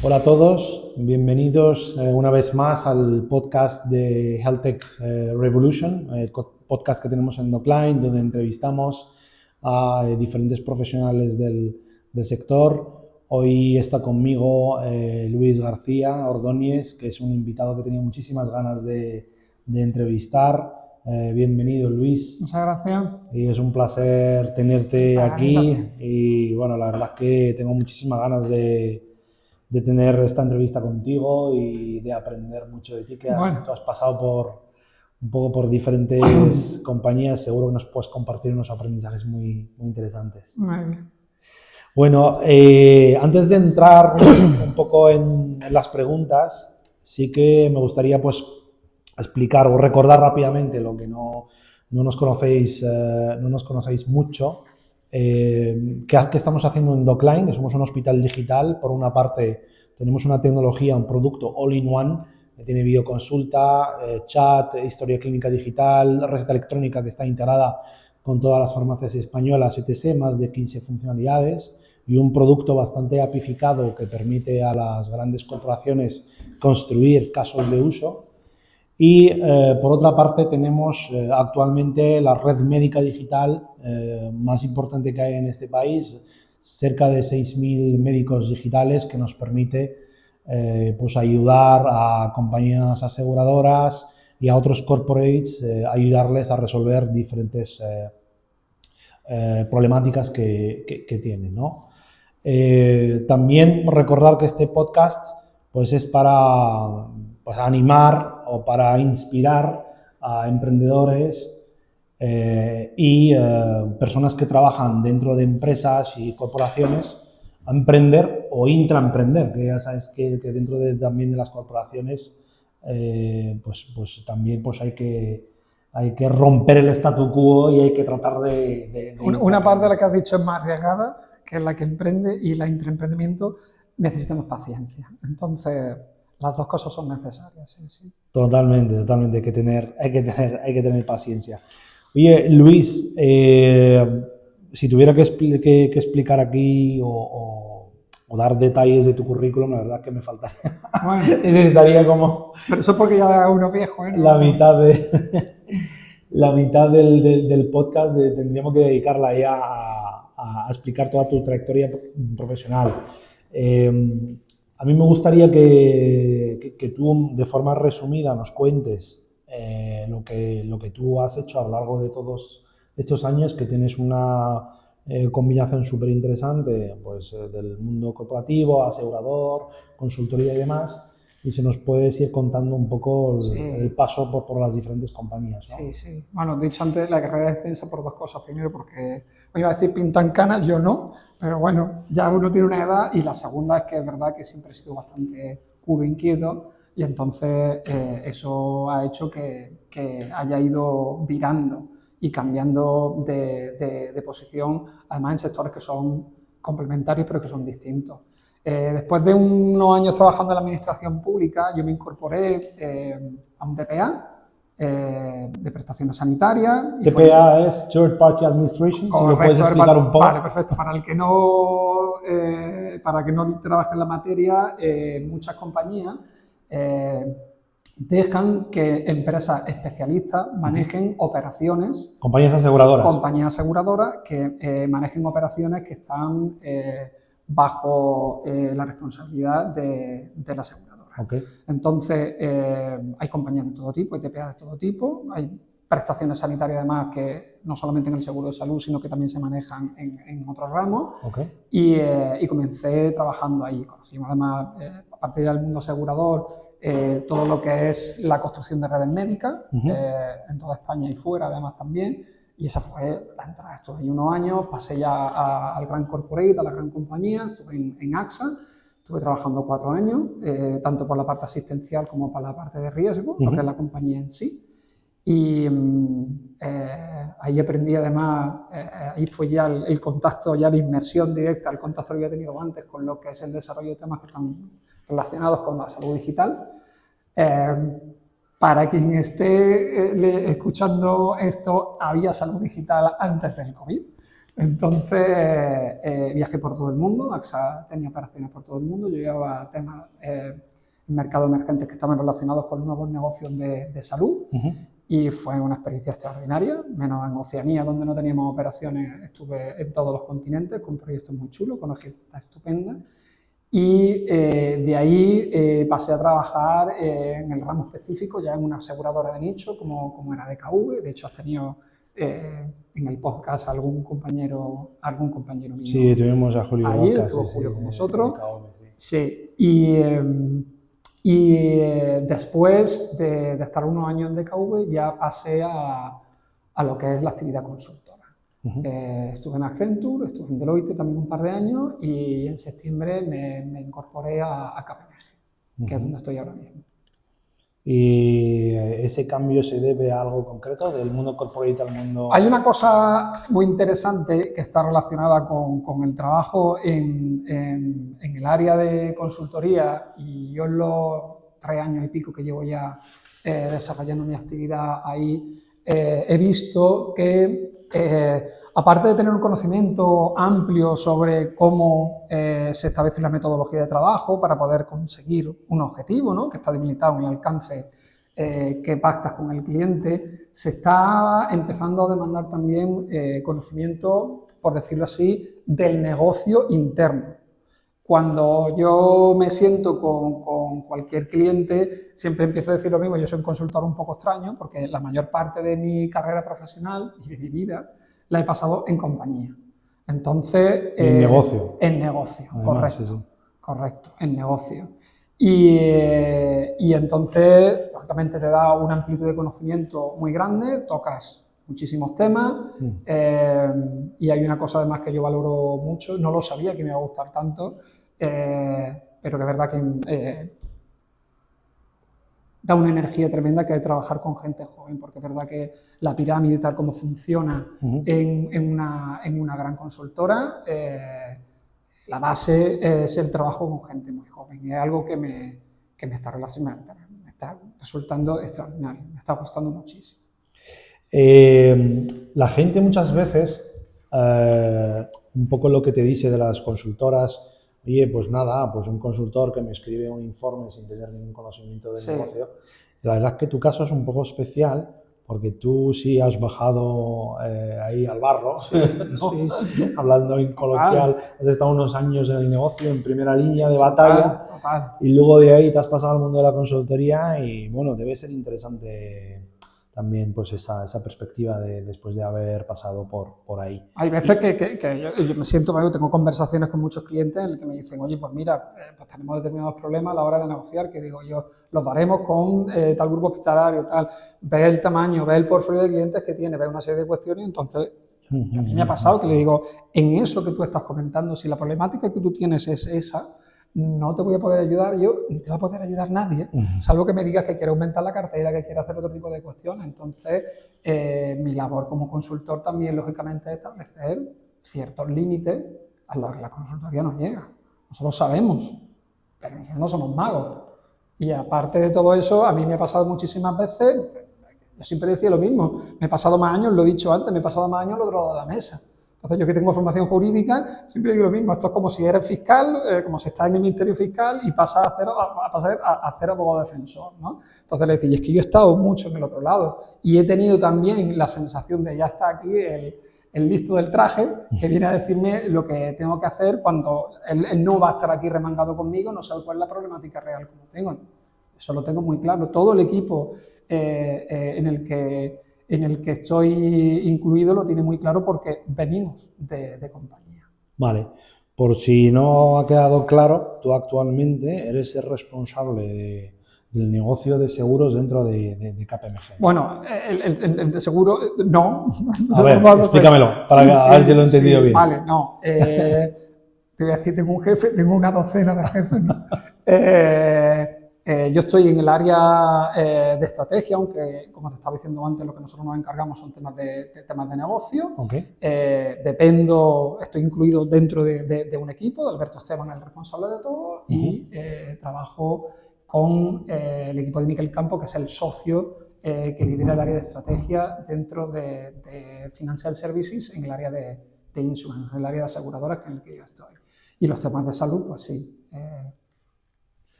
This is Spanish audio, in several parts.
Hola a todos, bienvenidos una vez más al podcast de Health Tech Revolution, el podcast que tenemos en Docline, donde entrevistamos a diferentes profesionales del sector. Hoy está conmigo Luis García Ordóñez, que es un invitado que tenía muchísimas ganas de entrevistar. Bienvenido, Luis. Muchas gracias. Y es un placer tenerte aquí. Y bueno, la verdad es que tengo muchísimas ganas de tener esta entrevista contigo y de aprender mucho de ti, que tú has pasado un poco por diferentes compañías. Seguro que nos puedes compartir unos aprendizajes muy interesantes. Muy bien. Bueno, antes de entrar un poco en las preguntas, sí que me gustaría pues explicar o recordar rápidamente lo que no nos conocéis mucho. ¿Qué estamos haciendo en Docline? Que somos un hospital digital. Por una parte, tenemos una tecnología, un producto all-in-one que tiene videoconsulta, chat, historia clínica digital, receta electrónica que está integrada con todas las farmacias españolas, etc., más de 15 funcionalidades, y un producto bastante apificado que permite a las grandes corporaciones construir casos de uso. Y por otra parte tenemos actualmente la red médica digital más importante que hay en este país, cerca de 6.000 médicos digitales, que nos permite pues ayudar a compañías aseguradoras y a otros corporates, ayudarles a resolver diferentes problemáticas que tienen, ¿no? También recordar que este podcast pues es para pues, animar o para inspirar a emprendedores y personas que trabajan dentro de empresas y corporaciones a emprender o intraemprender, que ya sabes que dentro también de las corporaciones pues también pues hay que romper el statu quo y hay que tratar de Una parte de la que has dicho es más arriesgada, que es la que emprende, y la intraemprendimiento necesitamos paciencia. Entonces, las dos cosas son necesarias. Sí, sí. Totalmente, hay que tener paciencia. Oye, Luis, si tuviera que explicar aquí o dar detalles de tu currículum, la verdad que me faltaría. Bueno, necesitaría como... Pero eso porque ya uno viejo, ¿eh? La mitad del podcast tendríamos que dedicarla ya a explicar toda tu trayectoria profesional. A mí me gustaría que tú, de forma resumida, nos cuentes lo que tú has hecho a lo largo de todos estos años, que tienes una combinación súper interesante pues, del mundo corporativo, asegurador, consultoría y demás. Y se nos puedes ir contando un poco el paso por las diferentes compañías, ¿no? Sí, sí. Bueno, dicho antes, la carrera es extensa por dos cosas. Primero, porque me iba a decir pintan canas, yo no, pero bueno, ya uno tiene una edad. Y la segunda es que es verdad que siempre he sido bastante culo inquieto, y entonces eso ha hecho que haya ido virando y cambiando de posición, además en sectores que son complementarios pero que son distintos. Después de unos años trabajando en la administración pública, yo me incorporé a un TPA de prestaciones sanitarias. TPA es Third Party Administration, si lo puedes explicar un poco. Vale, perfecto. Para que no trabaje en la materia, muchas compañías dejan que empresas especialistas manejen operaciones. Compañías aseguradoras. Compañías aseguradoras que manejen operaciones que están bajo la responsabilidad de la aseguradora. Okay. Entonces, hay compañías de todo tipo, hay TPA de todo tipo, hay prestaciones sanitarias además que no solamente en el seguro de salud, sino que también se manejan en otros ramos. Okay. Y comencé trabajando ahí. Conocimos además, a partir del mundo asegurador, todo lo que es la construcción de redes médicas, en toda España y fuera además también. Y esa fue la entrada. Estuve ahí unos años, pasé ya al gran corporate, a la gran compañía, estuve en AXA, estuve trabajando 4 años, tanto por la parte asistencial como por la parte de riesgo, lo que es la compañía en sí. Y ahí aprendí además, ahí fue ya el contacto ya de inmersión directa, el contacto que había tenido antes con lo que es el desarrollo de temas que están relacionados con la salud digital. Para quien esté escuchando esto, había salud digital antes del COVID. Entonces, viajé por todo el mundo, AXA tenía operaciones por todo el mundo, yo llevaba temas en mercados emergentes que estaban relacionados con nuevos negocios de salud y fue una experiencia extraordinaria, menos en Oceanía, donde no teníamos operaciones, estuve en todos los continentes con proyectos muy chulos, con gente estupenda. Y de ahí pasé a trabajar en el ramo específico, ya en una aseguradora de nicho, como era DKV. De hecho, has tenido en el podcast algún compañero mío. Sí, tuvimos a Julio Allí, Vaca, estuvo sí, Julio sí, con vosotros. DKV, sí. Sí, después de estar unos años en DKV, ya pasé a lo que es la actividad consultora. Estuve en Accenture, estuve en Deloitte también un par de años y en septiembre me incorporé a KPMG, que es donde estoy ahora mismo. ¿Y ese cambio se debe a algo concreto del mundo corporate al mundo...? Hay una cosa muy interesante que está relacionada con el trabajo en el área de consultoría, y yo en los 3 años y pico que llevo ya desarrollando mi actividad ahí, he visto que aparte de tener un conocimiento amplio sobre cómo se establece la metodología de trabajo para poder conseguir un objetivo, ¿no?, que está delimitado en el alcance que pactas con el cliente, se está empezando a demandar también conocimiento, por decirlo así, del negocio interno. Cuando yo me siento con cualquier cliente, siempre empiezo a decir lo mismo. Yo soy un consultor un poco extraño porque la mayor parte de mi carrera profesional y de mi vida la he pasado en compañía. Entonces... En negocio. En negocio, además, correcto. Sí. Correcto, en negocio. Y entonces, lógicamente, te da una amplitud de conocimiento muy grande, tocas muchísimos temas y hay una cosa además que yo valoro mucho, no lo sabía que me iba a gustar tanto, pero que es verdad que da una energía tremenda que hay trabajar con gente joven, porque es verdad que la pirámide tal como funciona en una gran consultora, la base es el trabajo con gente muy joven, y es algo que me está relacionando, me está resultando extraordinario, me está gustando muchísimo. La gente muchas veces, un poco lo que te dice de las consultoras, oye, pues nada, pues un consultor que me escribe un informe sin tener ningún conocimiento del negocio. La verdad es que tu caso es un poco especial porque tú sí has bajado ahí al barro, ¿no? Sí. Hablando en coloquial, has estado unos años en el negocio, en primera línea de batalla, y luego de ahí te has pasado al mundo de la consultoría y bueno, debe ser interesante también pues esa perspectiva de después de haber pasado por ahí. Hay veces que yo me siento, tengo conversaciones con muchos clientes en las que me dicen, oye, pues mira, pues tenemos determinados problemas a la hora de negociar, que digo yo, los daremos con tal grupo hospitalario, tal, ve el tamaño, ve el portfolio de clientes que tiene, ve una serie de cuestiones, entonces a mí me ha pasado que le digo, en eso que tú estás comentando, si la problemática que tú tienes es esa, no te voy a poder ayudar yo, ni te va a poder ayudar nadie, salvo que me digas que quiere aumentar la cartera, que quiere hacer otro tipo de cuestiones. Entonces, mi labor como consultor también, lógicamente, es establecer ciertos límites a los que la consultoría no llega. Nosotros sabemos, pero nosotros no somos magos. Y aparte de todo eso, a mí me ha pasado muchísimas veces, yo siempre decía lo mismo, me he pasado más años, lo he dicho antes, me he pasado más años al otro lado de la mesa. Entonces, yo que tengo formación jurídica, siempre digo lo mismo, esto es como si eres fiscal, como si estás en el Ministerio Fiscal y pasas a ser abogado defensor, ¿no? Entonces le decía, y es que yo he estado mucho en el otro lado y he tenido también la sensación de ya está aquí el listo del traje que viene a decirme lo que tengo que hacer cuando él no va a estar aquí remangado conmigo, no sabe cuál es la problemática real que tengo. Eso lo tengo muy claro. Todo el equipo en el que estoy incluido lo tiene muy claro porque venimos de compañía. Vale. Por si no ha quedado claro, tú actualmente eres el responsable del negocio de seguros dentro de KPMG. Bueno, el de seguro, no. A ver, explícamelo, para a ver si lo he entendido bien. Vale, no. Te voy a decir, tengo un jefe, tengo una docena de jefes, ¿no? Yo estoy en el área de estrategia, aunque, como te estaba diciendo antes, lo que nosotros nos encargamos son temas de negocio. Okay. Estoy incluido dentro de un equipo, de Alberto Esteban, el responsable de todo, y trabajo con el equipo de Miquel Campo, que es el socio que lidera el área de estrategia dentro de Financial Services en el área de insurance, en el área de aseguradoras, que es en el que yo estoy. Y los temas de salud, pues sí,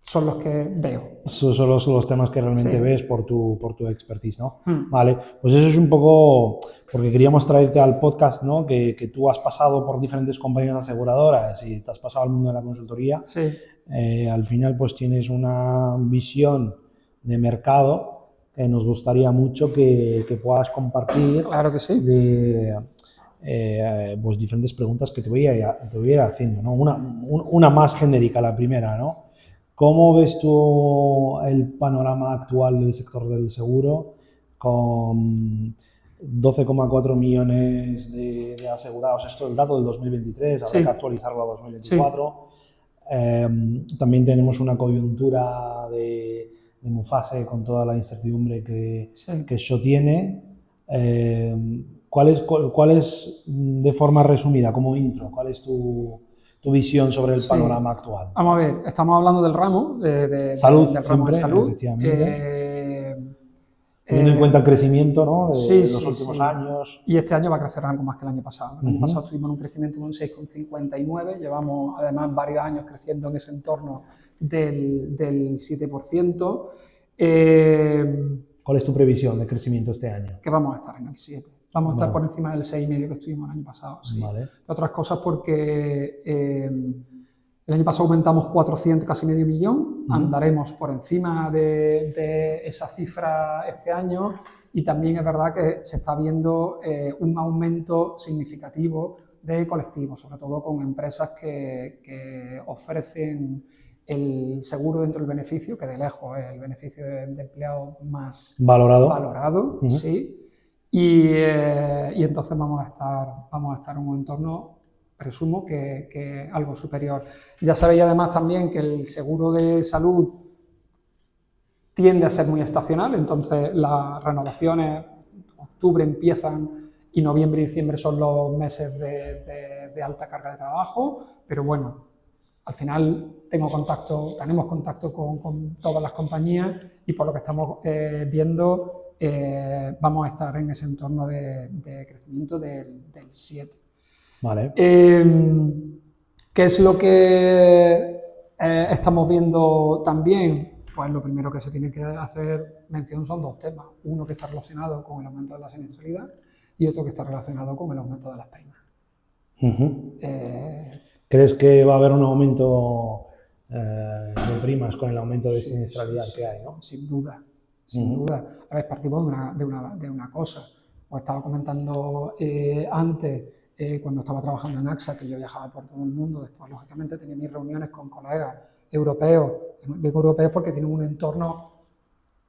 son los que veo. Esos son los temas que realmente Sí. ves por tu expertise, ¿no? Vale, pues eso es un poco porque queríamos traerte al podcast, ¿no? Que tú has pasado por diferentes compañías aseguradoras y te has pasado al mundo de la consultoría. Sí. Al final, pues tienes una visión de mercado que nos gustaría mucho que puedas compartir. Claro que sí. De pues diferentes preguntas que te voy a ir haciendo, ¿no? Una más genérica, la primera, ¿no? ¿Cómo ves tú el panorama actual del sector del seguro con 12,4 millones de asegurados? Esto es el dato del 2023, habrá Sí. que actualizarlo a 2024. También tenemos una coyuntura de Mufasa con toda la incertidumbre que eso tiene. ¿Cuál es, de forma resumida, como intro, cuál es tu visión sobre el panorama actual? Vamos a ver, estamos hablando del ramo, salud, del ramo de salud. Efectivamente. Teniendo en cuenta el crecimiento, ¿no? de los últimos años. Y este año va a crecer algo más que el año pasado. El año pasado tuvimos un crecimiento de un 6,59, llevamos además varios años creciendo en ese entorno del 7%. ¿Cuál es tu previsión de crecimiento este año? Que vamos a estar en el 7. Vamos a estar por encima del 6,5 que estuvimos el año pasado. Sí. Vale. Otras cosas porque el año pasado aumentamos 400, casi medio millón. Andaremos por encima de esa cifra este año. Y también es verdad que se está viendo un aumento significativo de colectivos, sobre todo con empresas que ofrecen el seguro dentro del beneficio, que de lejos es el beneficio de empleado más valorado. Sí. Y entonces vamos a estar en un entorno, presumo, que algo superior. Ya sabéis además también que el seguro de salud tiende a ser muy estacional, entonces las renovaciones, octubre empiezan y noviembre y diciembre son los meses de alta carga de trabajo, pero bueno, al final tenemos contacto con todas las compañías y por lo que estamos viendo vamos a estar en ese entorno de crecimiento del 7. Vale. ¿Qué es lo que estamos viendo también? Pues lo primero que se tiene que hacer mención son dos temas. Uno que está relacionado con el aumento de la siniestralidad y otro que está relacionado con el aumento de las primas. ¿Crees que va a haber un aumento de primas con el aumento de siniestralidad que hay, ¿no? Sin duda. Sin duda. A ver, partimos de una cosa. Os estaba comentando antes, cuando estaba trabajando en AXA, que yo viajaba por todo el mundo. Después, lógicamente, tenía mis reuniones con colegas europeos. Digo europeos porque tienen un entorno,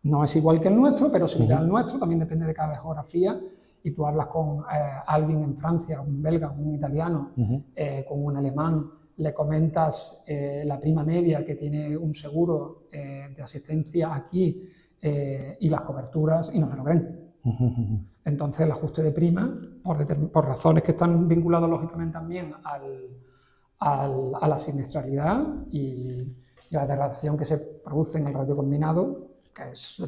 no es igual que el nuestro, pero similar al nuestro. También depende de cada geografía. Y tú hablas con alguien en Francia, un belga, un italiano, con un alemán, le comentas la prima media que tiene un seguro de asistencia aquí, y las coberturas, y no se lo creen. Entonces el ajuste de prima, por razones que están vinculadas lógicamente también a la siniestralidad y la degradación que se produce en el ratio combinado, que es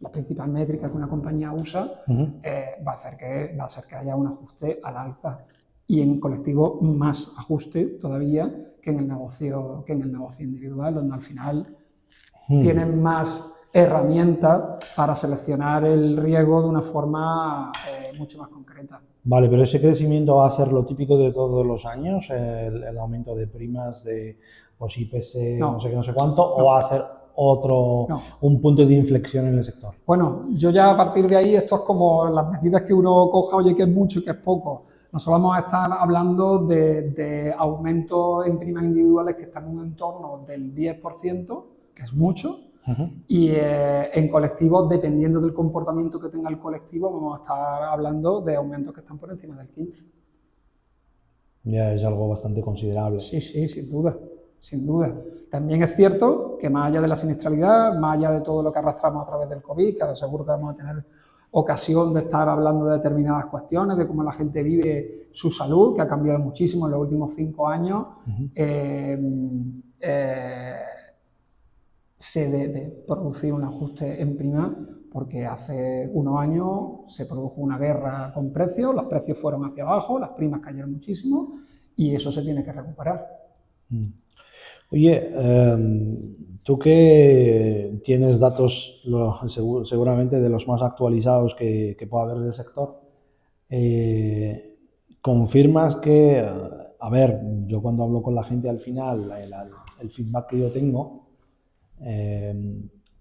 la principal métrica que una compañía usa, va a hacer que haya un ajuste al alza y en colectivo más ajuste todavía que en el negocio individual, donde al final tienen más herramientas para seleccionar el riesgo de una forma mucho más concreta. Vale, pero ese crecimiento va a ser lo típico de todos los años, el aumento de primas de los IPC, no sé qué, no sé cuánto, o va a ser un punto de inflexión en el sector. Bueno, yo ya a partir de ahí, esto es como las medidas que uno coja, oye, que es mucho y que es poco. Nosotros vamos a estar hablando de aumentos en primas individuales que están en un entorno del 10%, que es mucho. Y en colectivos, dependiendo del comportamiento que tenga el colectivo, vamos a estar hablando de aumentos que están por encima del 15%. Ya es algo bastante considerable. Sí, sin duda, sin duda. También es cierto que más allá de la siniestralidad, más allá de todo lo que arrastramos a través del COVID, que ahora seguro que vamos a tener ocasión de estar hablando de determinadas cuestiones, de cómo la gente vive su salud, que ha cambiado muchísimo en los últimos 5 años, se debe producir un ajuste en prima, porque hace unos años se produjo una guerra con precios, los precios fueron hacia abajo, las primas cayeron muchísimo y eso se tiene que recuperar. Oye, tú que tienes datos seguramente de los más actualizados que pueda haber del sector, confirmas que, a ver, yo cuando hablo con la gente al final, el feedback que yo tengo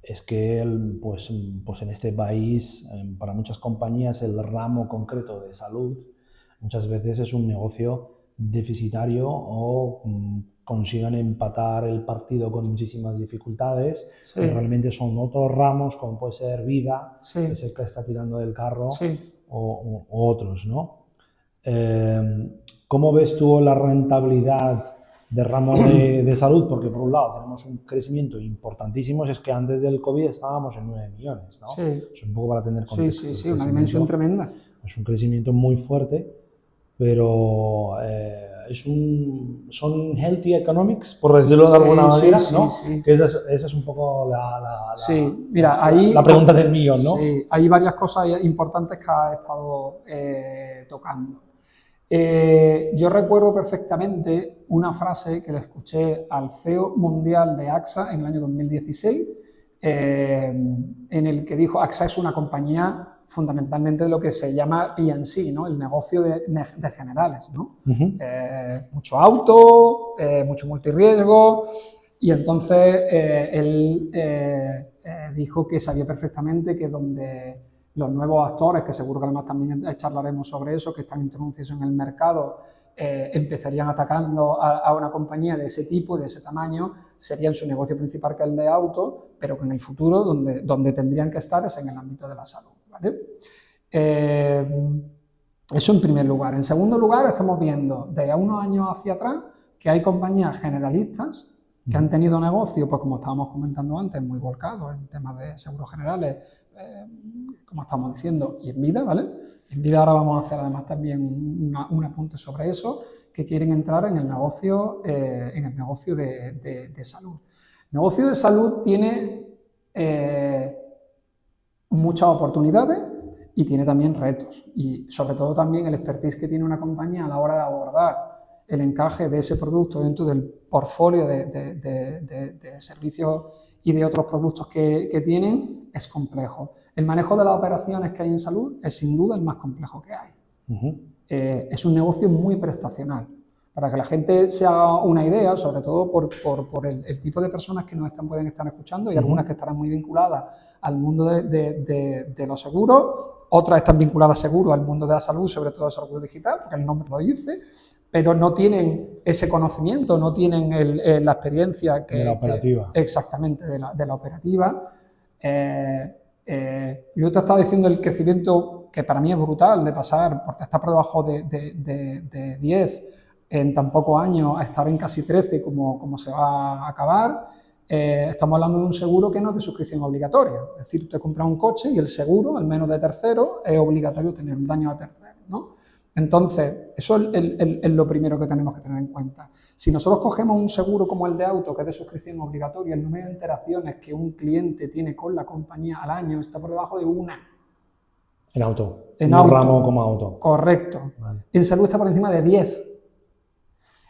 es que pues en este país, para muchas compañías, el ramo concreto de salud muchas veces es un negocio deficitario o consigan empatar el partido con muchísimas dificultades, Sí. y realmente son otros ramos, como puede ser vida, Sí. que es el que está tirando del carro, Sí. o otros, ¿no? ¿Cómo ves tú la rentabilidad del ramo de salud? Porque por un lado tenemos un crecimiento importantísimo, es que antes del COVID estábamos en 9 millones, ¿no? Sí. Es un poco para tener contexto. Sí, una dimensión tremenda. Es un crecimiento muy fuerte, pero son healthy economics, por decirlo de alguna manera, ¿no? Sí. Que esa es un poco mira, ahí, la pregunta del millón, ¿no? Sí, hay varias cosas importantes que has estado tocando. Yo recuerdo perfectamente una frase que le escuché al CEO mundial de AXA en el año 2016, en el que dijo: AXA es una compañía fundamentalmente de lo que se llama P&C, ¿no? El negocio de generales, ¿no? Mucho auto, mucho multirriesgo, y entonces él dijo que sabía perfectamente que donde los nuevos actores, que seguro que además también charlaremos sobre eso, que están introducidos en el mercado, empezarían atacando a una compañía de ese tipo, de ese tamaño, sería en su negocio principal, que es el de auto, pero que en el futuro donde tendrían que estar es en el ámbito de la salud, ¿vale? Eso en primer lugar. En segundo lugar, estamos viendo de unos años hacia atrás que hay compañías generalistas que han tenido negocio, pues como estábamos comentando antes, muy volcados en temas de seguros generales, como estamos diciendo, y en vida, ¿vale? En vida ahora vamos a hacer además también un apunte sobre eso, que quieren entrar en el negocio de salud. El negocio de salud tiene muchas oportunidades y tiene también retos, y sobre todo también el expertise que tiene una compañía a la hora de abordar el encaje de ese producto dentro del portfolio de servicios y de otros productos que tienen es complejo. El manejo de las operaciones que hay en salud es sin duda el más complejo que hay. Es un negocio muy prestacional. Para que la gente se haga una idea, sobre todo por el tipo de personas que pueden estar escuchando, y algunas que estarán muy vinculadas al mundo de los seguros, otras están vinculadas seguro al mundo de la salud, sobre todo salud digital, porque el nombre lo dice, pero no tienen ese conocimiento, no tienen la experiencia de la operativa. Exactamente, de la operativa. Yo te estaba diciendo el crecimiento que para mí es brutal, de pasar, porque está por debajo de 10 en tan pocos años, a estar en casi 13 como se va a acabar. Estamos hablando de un seguro que no es de suscripción obligatoria, es decir, tú te compras un coche y el seguro, al menos de tercero, es obligatorio tener un daño a tercero, ¿no? Entonces, eso es lo primero que tenemos que tener en cuenta. Si nosotros cogemos un seguro como el de auto, que es de suscripción obligatoria, el número de interacciones que un cliente tiene con la compañía al año está por debajo de 1. En auto. En un auto. Ramo como auto. Correcto. Vale. En salud está por encima de 10.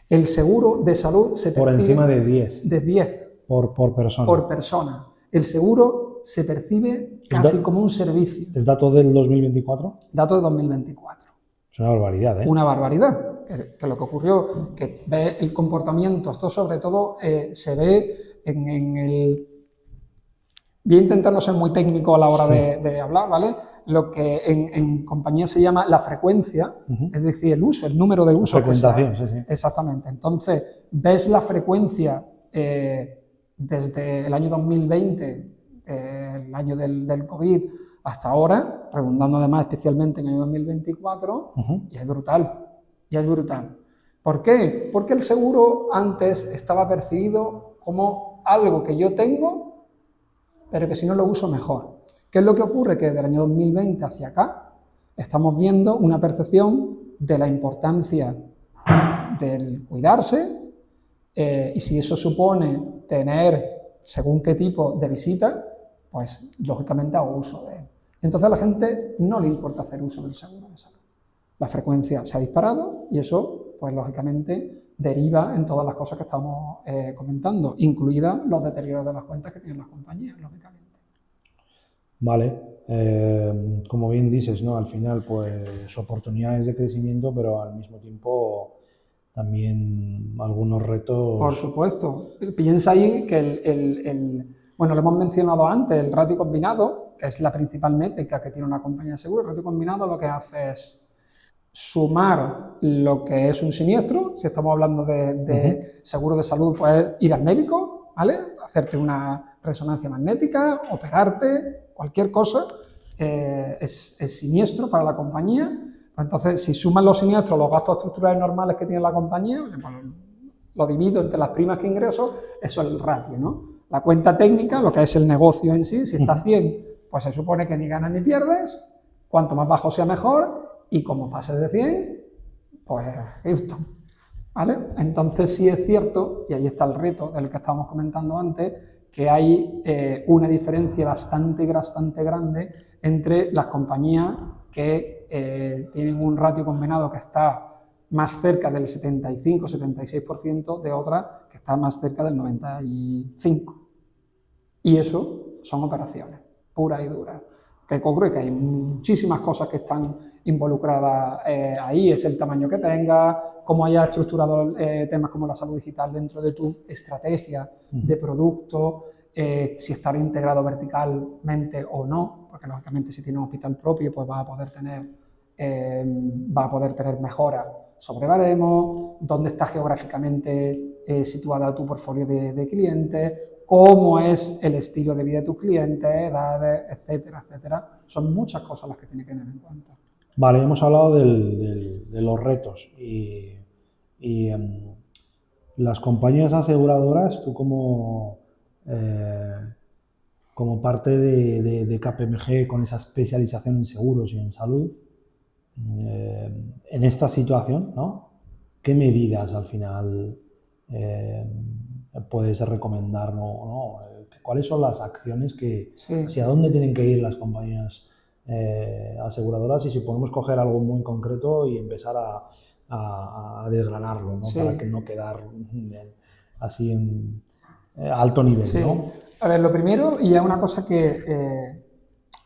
El seguro de salud se percibe... Por encima de 10. De 10. Por persona. Por persona. El seguro se percibe casi como un servicio. ¿Es dato del 2024? Dato de 2024. Es una barbaridad, ¿eh? Una barbaridad. Que lo que ocurrió, que ve el comportamiento, esto sobre todo se ve en el... Voy a intentar no ser muy técnico a la hora de hablar, ¿vale? Lo que en compañía se llama la frecuencia, es decir, el uso, el número de usos. Frecuentación, sí. Exactamente. Entonces, ves la frecuencia desde el año 2020, el año del COVID, hasta ahora, redundando además especialmente en el año 2024, y es brutal. Y es brutal. ¿Por qué? Porque el seguro antes estaba percibido como algo que yo tengo, pero que si no lo uso mejor. ¿Qué es lo que ocurre? Que desde el año 2020 hacia acá estamos viendo una percepción de la importancia del cuidarse, y si eso supone tener según qué tipo de visita, pues lógicamente hago uso de él. Entonces a la gente no le importa hacer uso del seguro de salud. La frecuencia se ha disparado y eso, pues lógicamente, deriva en todas las cosas que estamos comentando, incluidas los deterioros de las cuentas que tienen las compañías, lógicamente. Vale, como bien dices, ¿no? Al final, pues oportunidades de crecimiento, pero al mismo tiempo también algunos retos. Por supuesto. Piensa ahí que bueno, lo hemos mencionado antes, el ratio combinado, que es la principal métrica que tiene una compañía de seguro. El ratio combinado lo que hace es sumar lo que es un siniestro. Si estamos hablando de seguro de salud, puedes ir al médico, ¿vale? Hacerte una resonancia magnética, operarte, cualquier cosa es siniestro para la compañía. Pues entonces, si suman los siniestros, los gastos estructurales normales que tiene la compañía, pues lo divido entre las primas que ingreso, eso es el ratio, ¿no? La cuenta técnica, lo que es el negocio en sí, si está a 100, pues se supone que ni ganas ni pierdes, cuanto más bajo sea mejor, y como pases de 100, pues Houston, ¿vale? Entonces sí es cierto, y ahí está el reto del que estábamos comentando antes, que hay una diferencia bastante grande entre las compañías que tienen un ratio combinado que está más cerca del 75-76% de otras que está más cerca del 95%. Y eso son operaciones puras y duras. ¿Qué ocurre? Que hay muchísimas cosas que están involucradas ahí, es el tamaño que tenga, cómo hayas estructurado temas como la salud digital dentro de tu estrategia de producto, si estar integrado verticalmente o no, porque lógicamente si tienes un hospital propio pues vas a poder tener mejoras sobre baremos, dónde está geográficamente situada tu portfolio de clientes, cómo es el estilo de vida de tus clientes, edades, etcétera, etcétera. Son muchas cosas las que tienes que tener en cuenta. Vale, hemos hablado de los retos y las compañías aseguradoras, tú como parte de KPMG con esa especialización en seguros y en salud, en esta situación, ¿no? ¿Qué medidas al final puedes recomendar, ¿no? ¿Cuáles son las acciones hacia dónde tienen que ir las compañías aseguradoras? Y si podemos coger algo muy concreto y empezar a desgranarlo, ¿no? Para que no quedar así en alto nivel, ¿no? A ver, lo primero, y es una cosa que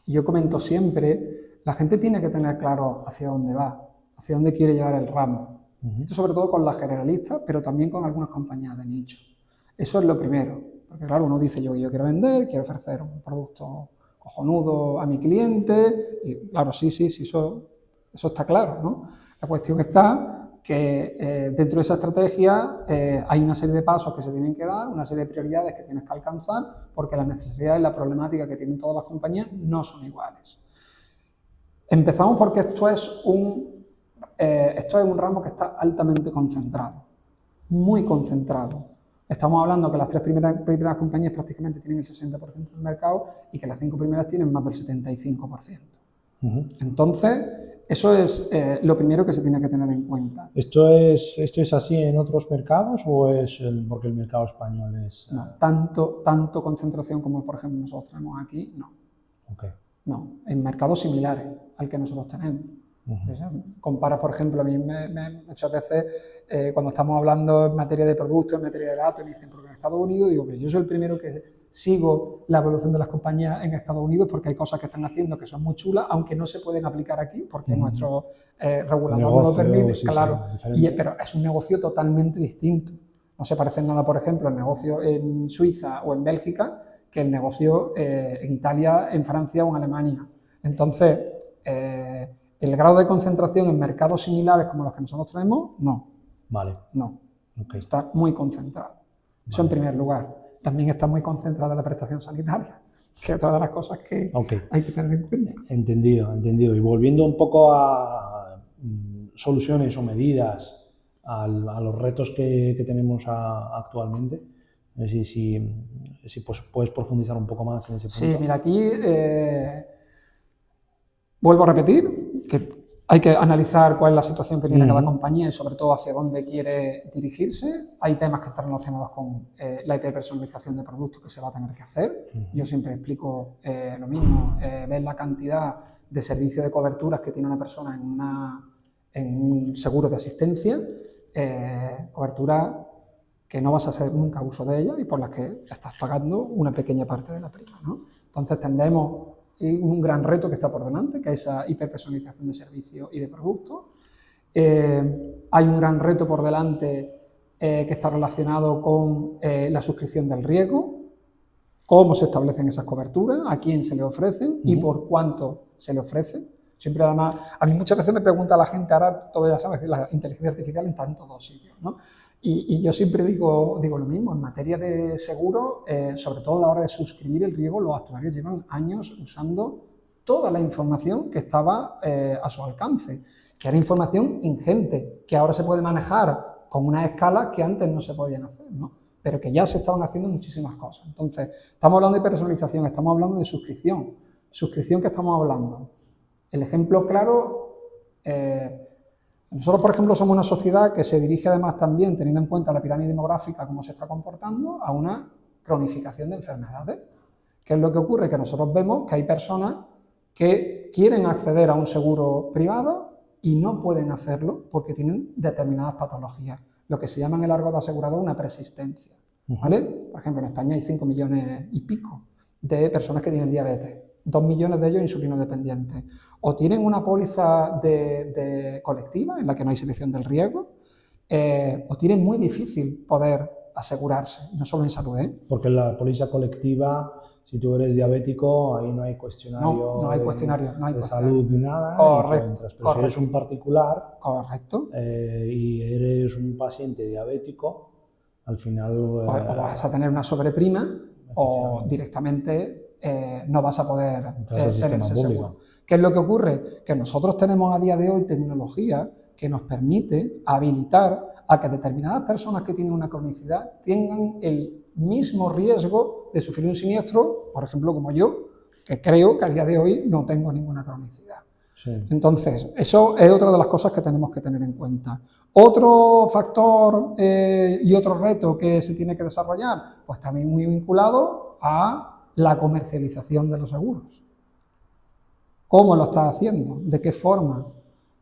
yo comento siempre, la gente tiene que tener claro hacia dónde va, hacia dónde quiere llevar el ramo. Esto sobre todo con las generalistas, pero también con algunas compañías de nicho. Eso es lo primero, porque claro, uno dice yo quiero vender, quiero ofrecer un producto cojonudo a mi cliente, y claro, sí, eso está claro, ¿no? La cuestión está que dentro de esa estrategia hay una serie de pasos que se tienen que dar, una serie de prioridades que tienes que alcanzar, porque las necesidades y la problemática que tienen todas las compañías no son iguales. Empezamos porque esto es un ramo que está altamente concentrado, muy concentrado. Estamos hablando que las tres primeras compañías prácticamente tienen el 60% del mercado y que las 5 primeras tienen más del 75%. Entonces, eso es lo primero que se tiene que tener en cuenta. ¿Esto es así en otros mercados o es porque el mercado español es...? No, tanto concentración como, por ejemplo, nosotros tenemos aquí, no. Okay. No, en mercados similares al que nosotros tenemos. Compara, por ejemplo, a mí muchas veces cuando estamos hablando en materia de productos, en materia de datos, me dicen, porque en Estados Unidos, digo que yo soy el primero que sigo la evolución de las compañías en Estados Unidos porque hay cosas que están haciendo que son muy chulas, aunque no se pueden aplicar aquí porque nuestro regulador no lo permite, sí, claro, pero es un negocio totalmente distinto. No se parece en nada, por ejemplo, el negocio en Suiza o en Bélgica que el negocio en Italia, en Francia o en Alemania. Entonces, el grado de concentración en mercados similares como los que nosotros tenemos, no. Vale. No. Okay. Está muy concentrado. Eso en primer lugar. También está muy concentrada la prestación sanitaria, que es otra de las cosas que hay que tener en cuenta. Entendido. Y volviendo un poco a soluciones o medidas a los retos que tenemos actualmente, si pues, puedes profundizar un poco más en ese punto. Sí, mira, aquí vuelvo a repetir que Hay que analizar cuál es la situación que tiene cada compañía y sobre todo hacia dónde quiere dirigirse. Hay temas que están relacionados con la hiperpersonalización de productos que se va a tener que hacer. Yo siempre explico lo mismo, ver la cantidad de servicios de coberturas que tiene una persona en un seguro de asistencia, cobertura que no vas a hacer nunca uso de ella y por las que estás pagando una pequeña parte de la prima, ¿no? Entonces tendremos un gran reto que está por delante, que es esa hiperpersonalización de servicios y de productos. Hay un gran reto por delante que está relacionado con la suscripción del riesgo, cómo se establecen esas coberturas, a quién se le ofrecen y por cuánto se le ofrece. Siempre además, a mí muchas veces me pregunta la gente, ahora todo ya sabes, la inteligencia artificial está en todos sitios, ¿no? Y yo siempre digo lo mismo, en materia de seguro, sobre todo a la hora de suscribir el riesgo, los actuarios llevan años usando toda la información que estaba a su alcance, que era información ingente, que ahora se puede manejar con unas escalas que antes no se podían hacer, ¿no? Pero que ya se estaban haciendo muchísimas cosas. Entonces, estamos hablando de personalización, estamos hablando de suscripción. ¿Suscripción qué estamos hablando? El ejemplo claro, nosotros, por ejemplo, somos una sociedad que se dirige además también, teniendo en cuenta la pirámide demográfica, cómo se está comportando, a una cronificación de enfermedades. ¿Qué es lo que ocurre? Que nosotros vemos que hay personas que quieren acceder a un seguro privado y no pueden hacerlo porque tienen determinadas patologías, lo que se llama en el argot asegurador una persistencia, ¿vale? Por ejemplo, en España hay 5 millones y pico de personas que tienen diabetes, 2 millones de ellos insulinodependientes, o tienen una póliza de colectiva en la que no hay selección del riesgo, o tienen muy difícil poder asegurarse, no solo en salud, ¿eh? Porque la póliza colectiva, si tú eres diabético, ahí no hay cuestionario, no hay cuestionario, no hay de cuestionario. salud ni nada. Correcto, Pero si eres un particular correcto. Y eres un paciente diabético, al final... O vas a tener una sobreprima o directamente no vas a poder tener ese seguro. ¿Qué es lo que ocurre? Que nosotros tenemos a día de hoy tecnología que nos permite habilitar a que determinadas personas que tienen una cronicidad tengan el mismo riesgo de sufrir un siniestro, por ejemplo, como yo, que creo que a día de hoy no tengo ninguna cronicidad. Sí. Entonces, eso es otra de las cosas que tenemos que tener en cuenta. Otro factor y otro reto que se tiene que desarrollar, pues también muy vinculado a la comercialización de los seguros. ¿Cómo lo estás haciendo? ¿De qué forma?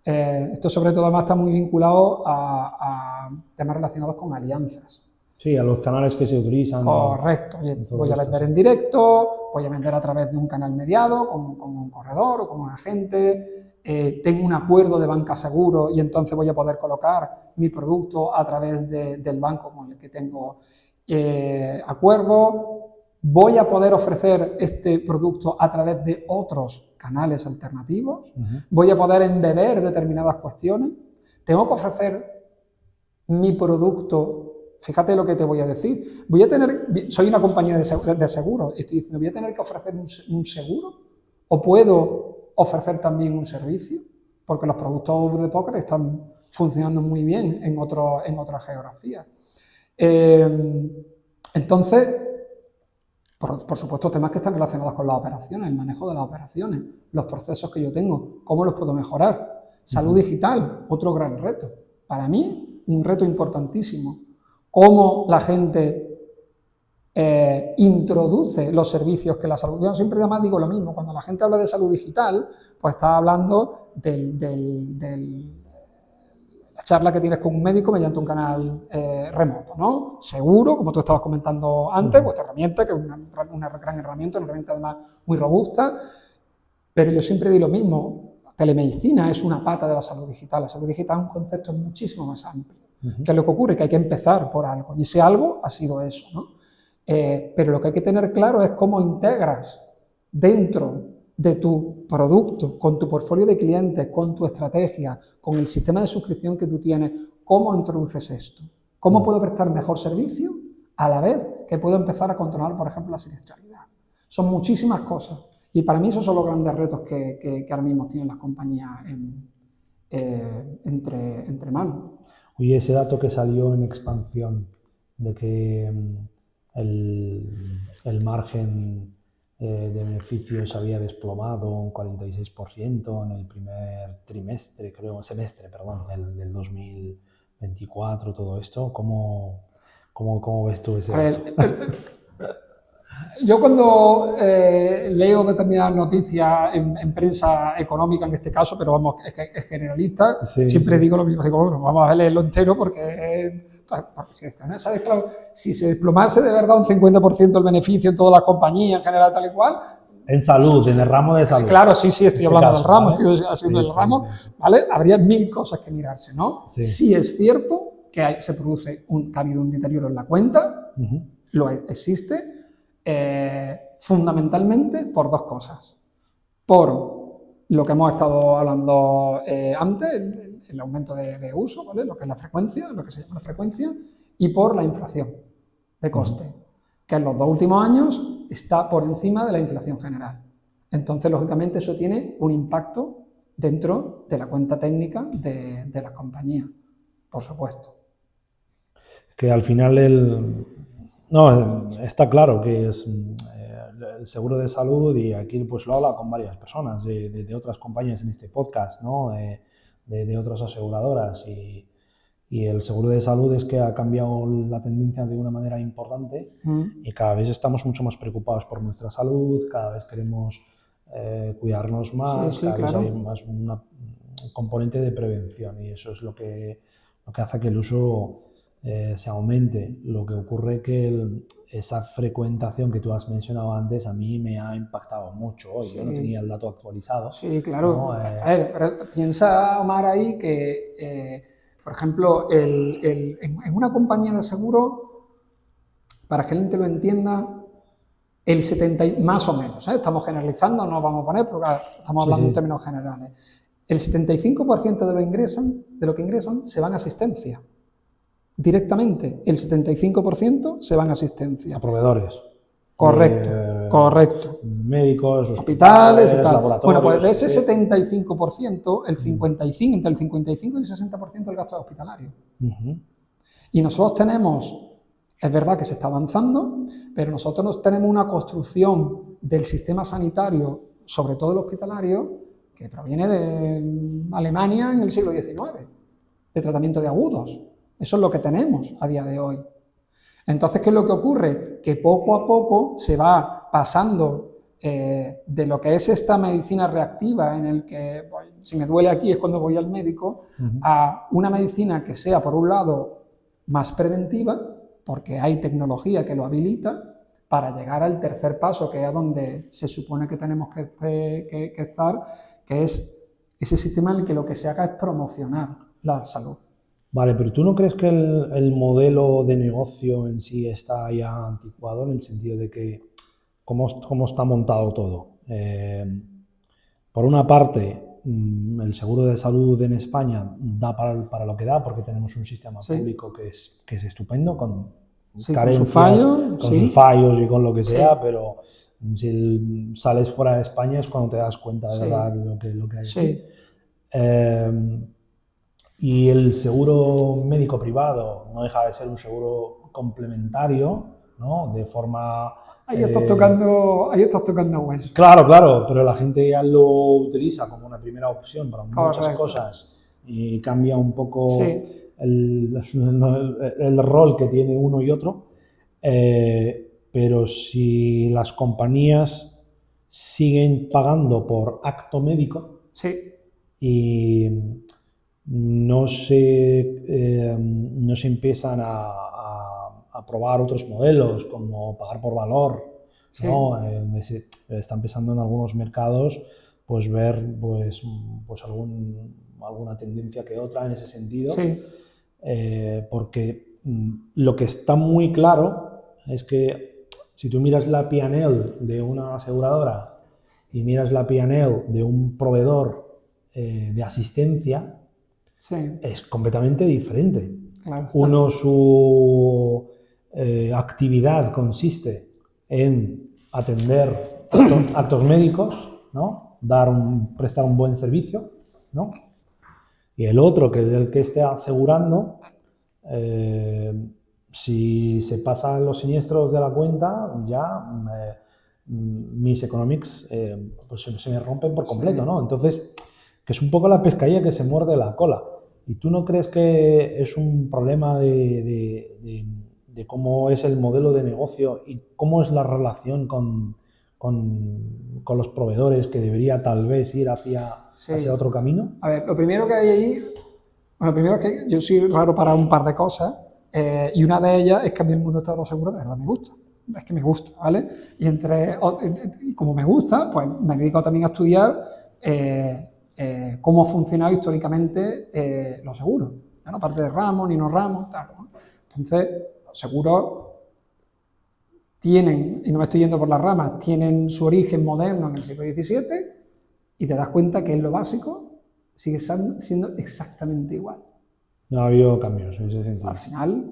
Esto sobre todo además está muy vinculado a temas relacionados con alianzas. Sí, a los canales que se utilizan. Correcto. Voy a vender en directo, voy a vender a través de un canal mediado, con un corredor o con un agente. Tengo un acuerdo de banca seguro y entonces voy a poder colocar mi producto a través del banco con el que tengo acuerdo. Voy a poder ofrecer este producto a través de otros canales alternativos. Voy a poder embeber determinadas cuestiones. Tengo que ofrecer mi producto. Fíjate lo que te voy a decir. Soy una compañía de seguros. Estoy diciendo, ¿voy a tener que ofrecer un seguro? ¿O puedo ofrecer también un servicio? Porque los productos over the pocket están funcionando muy bien en otras geografías. Entonces, por supuesto, temas que están relacionados con las operaciones, el manejo de las operaciones, los procesos que yo tengo, cómo los puedo mejorar. Salud digital, otro gran reto. Para mí, un reto importantísimo. Cómo la gente introduce los servicios que la salud... Yo siempre además digo lo mismo, cuando la gente habla de salud digital, pues está hablando de la charla que tienes con un médico mediante un canal remoto, ¿no? Seguro, como tú estabas comentando antes, vuestra herramienta, que es una gran herramienta, una herramienta además muy robusta, pero yo siempre digo lo mismo, telemedicina es una pata de la salud digital es un concepto muchísimo más amplio. ¿Qué es lo que ocurre? Que hay que empezar por algo, y ese algo ha sido eso, ¿no? Pero lo que hay que tener claro es cómo integras dentro de tu producto, con tu portfolio de clientes, con tu estrategia, con el sistema de suscripción que tú tienes, cómo introduces esto. ¿Cómo puedo prestar mejor servicio a la vez que puedo empezar a controlar, por ejemplo, la siniestralidad? Son muchísimas cosas, y para mí esos son los grandes retos que ahora mismo tienen las compañías entre manos. Oye, ese dato que salió en expansión, de que el margen de beneficios se había desplomado un 46% en el primer trimestre, semestre, perdón, del 2024, todo esto. ¿Cómo ves tú ese A dato? ver, yo cuando leo determinadas noticias en prensa económica, en este caso, pero vamos, es generalista, Sí, siempre sí. digo lo mismo, digo, bueno, vamos a leerlo entero porque si se desplomase de verdad un 50% el beneficio en todas las compañías, en general, tal y cual, En salud, en el ramo de salud. claro, sí, estoy Este hablando del caso, ramo, ¿vale? estoy haciendo Sí, el sí, ramo, sí. ¿vale? Habría mil cosas que mirarse, ¿no? Sí. Sí es cierto que se produce que ha habido un deterioro en la cuenta, Ujú. lo existe, fundamentalmente por dos cosas. Por lo que hemos estado hablando antes, el aumento de uso, ¿vale? Lo que es la frecuencia, lo que se llama la frecuencia, y por la inflación de coste, que en los 2 últimos años está por encima de la inflación general. Entonces, lógicamente, eso tiene un impacto dentro de la cuenta técnica de las compañías, por supuesto. Que al final no, está claro que es el seguro de salud, y aquí pues lo habla con varias personas de otras compañías en este podcast, ¿no? De otras aseguradoras, y el seguro de salud es que ha cambiado la tendencia de una manera importante, y cada vez estamos mucho más preocupados por nuestra salud, cada vez queremos cuidarnos más, Sí, cada vez hay claro. más un componente de prevención, y eso es lo que hace que el uso se aumente. Lo que ocurre es que esa frecuentación que tú has mencionado antes a mí me ha impactado mucho hoy. Yo no tenía el dato actualizado, Sí, claro. ¿no? A ver, pero piensa, Omar, ahí que, por ejemplo, en una compañía de seguro, para que la gente lo entienda, el 70, más o menos, estamos generalizando, no vamos a poner, porque estamos Sí, hablando en sí. términos generales. El 75% de lo que ingresan se van a asistencia. Directamente, el 75% se van a asistencia. A proveedores. Correcto, correcto. Médicos, Hospitales y hospitales, tal. Bueno, pues laboratorios, de sí, ese sí. 75%, entre el 55 y el 60% del gasto es hospitalario. Ujú. Y nosotros tenemos, es verdad que se está avanzando, pero nosotros tenemos una construcción del sistema sanitario, sobre todo el hospitalario, que proviene de Alemania en el siglo XIX, de tratamiento de agudos. Eso es lo que tenemos a día de hoy. Entonces, ¿qué es lo que ocurre? Que poco a poco se va pasando de lo que es esta medicina reactiva, en el que pues, si me duele aquí es cuando voy al médico, a una medicina que sea, por un lado, más preventiva, porque hay tecnología que lo habilita, para llegar al tercer paso, que es a donde se supone que tenemos que estar, que es ese sistema en el que lo que se haga es promocionar la salud. Vale, pero ¿tú no crees que el modelo de negocio en sí está ya anticuado, en el sentido de que cómo está montado todo? Por una parte, el seguro de salud en España da para lo que da, porque tenemos un sistema Sí, público que es estupendo, con sí, con sus carencias, fallos, con sus sí, fallos y con lo que sí, sea, pero si sales fuera de España es cuando te das cuenta de verdad sí, lo que hay aquí. sí. Eh, y el seguro médico privado no deja de ser un seguro complementario, ¿no? De forma... Ahí estás tocando hueso. Claro, claro, pero la gente ya lo utiliza como una primera opción para muchas Correcto. cosas, y cambia un poco Sí, el rol que tiene uno y otro. Pero si las compañías siguen pagando por acto médico sí, y no se empiezan a probar otros modelos, como pagar por valor, sí, ¿no? Está empezando en algunos mercados pues ver pues alguna tendencia que otra en ese sentido, sí, porque lo que está muy claro es que si tú miras la P&L de una aseguradora y miras la P&L de un proveedor de asistencia, sí, es completamente diferente. claro está. Uno, su actividad consiste en atender actos médicos, ¿no? Prestar un buen servicio, ¿no? Y el otro, que es el que esté asegurando, eh, si se pasan los siniestros de la cuenta, ya mis economics pues se me rompen por completo, ¿no? Entonces, que es un poco la pescadilla que se muerde la cola. ¿Y tú no crees que es un problema de cómo es el modelo de negocio y cómo es la relación con los proveedores, que debería tal vez ir hacia otro camino? A ver, lo primero que hay ahí, bueno, lo primero es que yo soy raro para un par de cosas, y una de ellas es que a mí el mundo de los seguros de verdad me gusta. Es que me gusta, ¿vale? Y como me gusta, pues me dedico también a estudiar cómo ha funcionado históricamente los seguros, ¿no? Aparte de ramos, ni no ramos, tal, ¿no? Entonces, los seguros tienen, y no me estoy yendo por las ramas, tienen su origen moderno en el siglo XVII y te das cuenta que en lo básico sigue siendo exactamente igual. No ha habido cambios en ese sentido. Al final,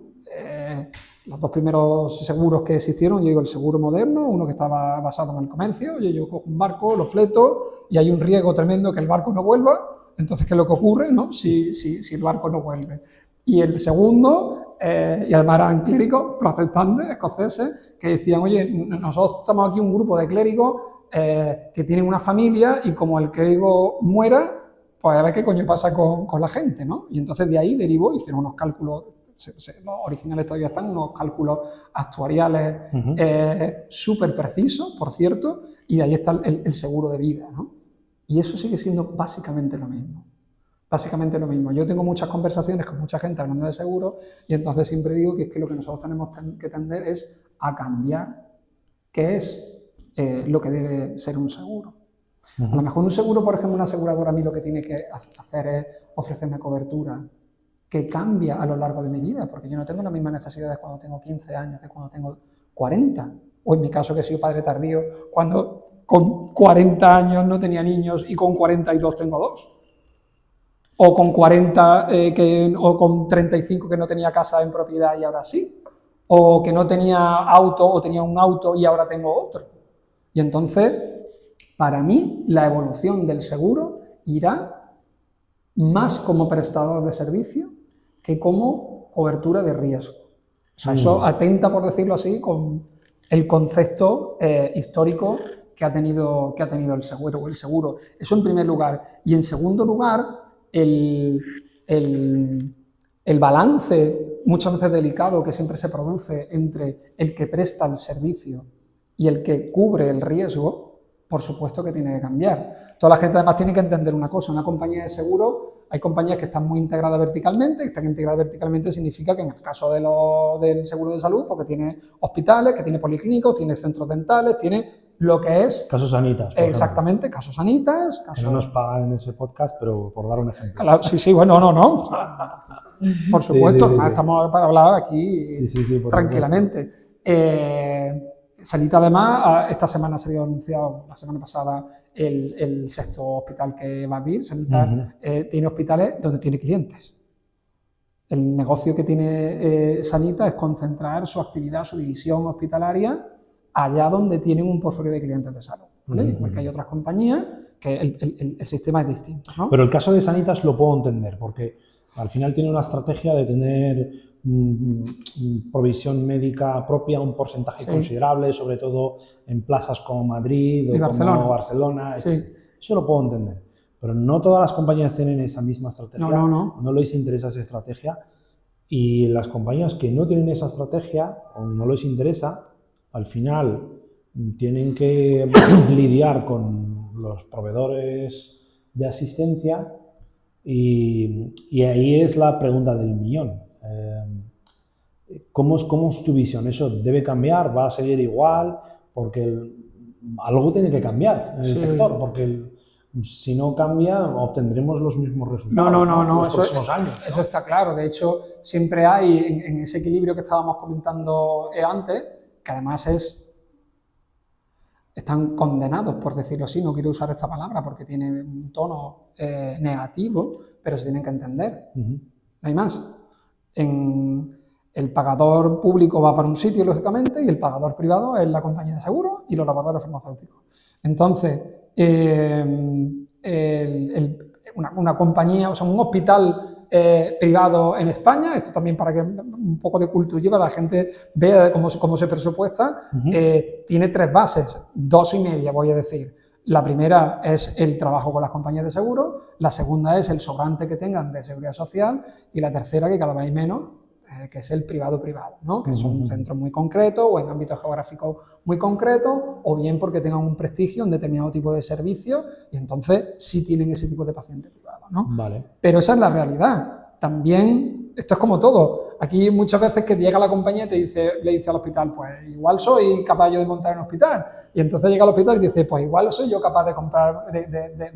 los dos primeros seguros que existieron, yo digo el seguro moderno, uno que estaba basado en el comercio, yo cojo un barco, lo fleto y hay un riesgo tremendo que el barco no vuelva, entonces ¿qué es lo que ocurre, no? Si el barco no vuelve? Y el segundo, y además eran clérigos protestantes, escoceses, que decían, oye, nosotros estamos aquí un grupo de clérigos que tienen una familia y como el clérigo muera, pues a ver qué coño pasa con la gente, ¿no? Y entonces de ahí derivó, hicieron unos cálculos, los originales todavía están, unos cálculos actuariales súper precisos, por cierto, y de ahí está el seguro de vida, ¿no? Y eso sigue siendo básicamente lo mismo. Básicamente lo mismo. Yo tengo muchas conversaciones con mucha gente hablando de seguros y entonces siempre digo que es que lo que nosotros tenemos que tender es a cambiar qué es lo que debe ser un seguro. A lo mejor un seguro, por ejemplo, una aseguradora a mí lo que tiene que hacer es ofrecerme cobertura que cambia a lo largo de mi vida, porque yo no tengo las mismas necesidades cuando tengo 15 años que cuando tengo 40, o en mi caso que he sido padre tardío, cuando con 40 años no tenía niños y con 42 tengo 2. O con 40 o con 35 que no tenía casa en propiedad y ahora sí. O que no tenía auto o tenía un auto y ahora tengo otro. Y entonces, para mí, la evolución del seguro irá más como prestador de servicio que como cobertura de riesgo. O sea, eso atenta, por decirlo así, con el concepto histórico que ha tenido el seguro. Eso en primer lugar. Y en segundo lugar, el balance, muchas veces delicado, que siempre se produce entre el que presta el servicio y el que cubre el riesgo, por supuesto que tiene que cambiar. Toda la gente además tiene que entender una cosa, una compañía de seguro, hay compañías que están muy integradas verticalmente, que están integradas verticalmente significa que en el caso del seguro de salud, porque tiene hospitales, que tiene policlínicos, tiene centros dentales, tiene lo que es... Casos sanitas. Exactamente, ejemplo. Casos sanitas. Que no nos pagan en ese podcast, pero por dar un ejemplo. Claro, sí, bueno, no. Por supuesto, sí. Estamos para hablar aquí tranquilamente. Sanita, además, esta semana se había anunciado, la semana pasada, el sexto hospital que va a abrir. Sanita tiene hospitales donde tiene clientes. El negocio que tiene Sanita es concentrar su actividad, su división hospitalaria, allá donde tienen un portfolio de clientes de salud, ¿vale? Porque hay otras compañías que el sistema es distinto, ¿no? Pero el caso de Sanitas lo puedo entender, porque al final tiene una estrategia de tener provisión médica propia, un porcentaje considerable, sobre todo en plazas como Madrid o como Barcelona. Sí. Eso lo puedo entender. Pero no todas las compañías tienen esa misma estrategia. No les interesa esa estrategia. Y las compañías que no tienen esa estrategia o no les interesa, al final tienen que lidiar con los proveedores de asistencia y ahí es la pregunta del millón. ¿Cómo es tu visión? ¿Eso debe cambiar? ¿Va a seguir igual? Porque algo tiene que cambiar en el sector, porque si no cambia obtendremos los mismos resultados los próximos años. Eso está claro. De hecho, siempre hay en ese equilibrio que estábamos comentando antes, que además están condenados, por decirlo así, no quiero usar esta palabra porque tiene un tono negativo, pero se tienen que entender. No hay más. El pagador público va para un sitio, lógicamente, y el pagador privado es la compañía de seguro y los laboratorios farmacéuticos. Entonces, una compañía, o sea, un hospital privado en España, esto también para que un poco de cultura para la gente vea cómo se presupuesta, tiene 3 bases, 2 y media voy a decir. La primera es el trabajo con las compañías de seguro, la segunda es el sobrante que tengan de seguridad social y la tercera, que cada vez hay menos, que es el privado-privado, ¿no? Que son centros muy concretos o en ámbitos geográficos muy concretos, o bien porque tengan un prestigio, un determinado tipo de servicio, y entonces sí tienen ese tipo de paciente privado, ¿no? Vale. Pero esa es la realidad. También, esto es como todo. Aquí muchas veces que llega la compañía y le dice al hospital, pues igual soy capaz yo de montar un hospital. Y entonces llega al hospital y dice, pues igual soy yo capaz de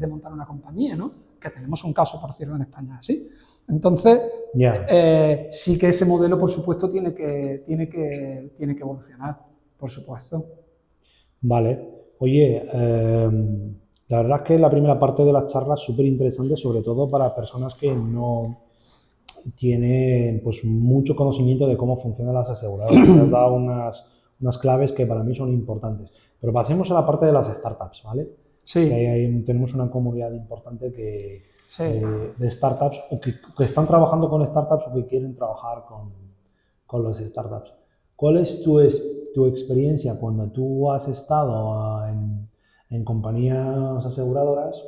montar una compañía, ¿no? Que tenemos un caso, por cierto, en España así. Entonces, sí que ese modelo, por supuesto, tiene que evolucionar, por supuesto. Vale. Oye, la verdad es que la primera parte de la charla es súper interesante, sobre todo para personas que no tienen pues, mucho conocimiento de cómo funcionan las aseguradoras. Has dado unas claves que para mí son importantes. Pero pasemos a la parte de las startups, ¿vale? Sí. Que ahí tenemos una comunidad importante sí. de startups o que están trabajando con startups o que quieren trabajar con las startups. ¿Cuál es tu experiencia cuando tú has estado en compañías aseguradoras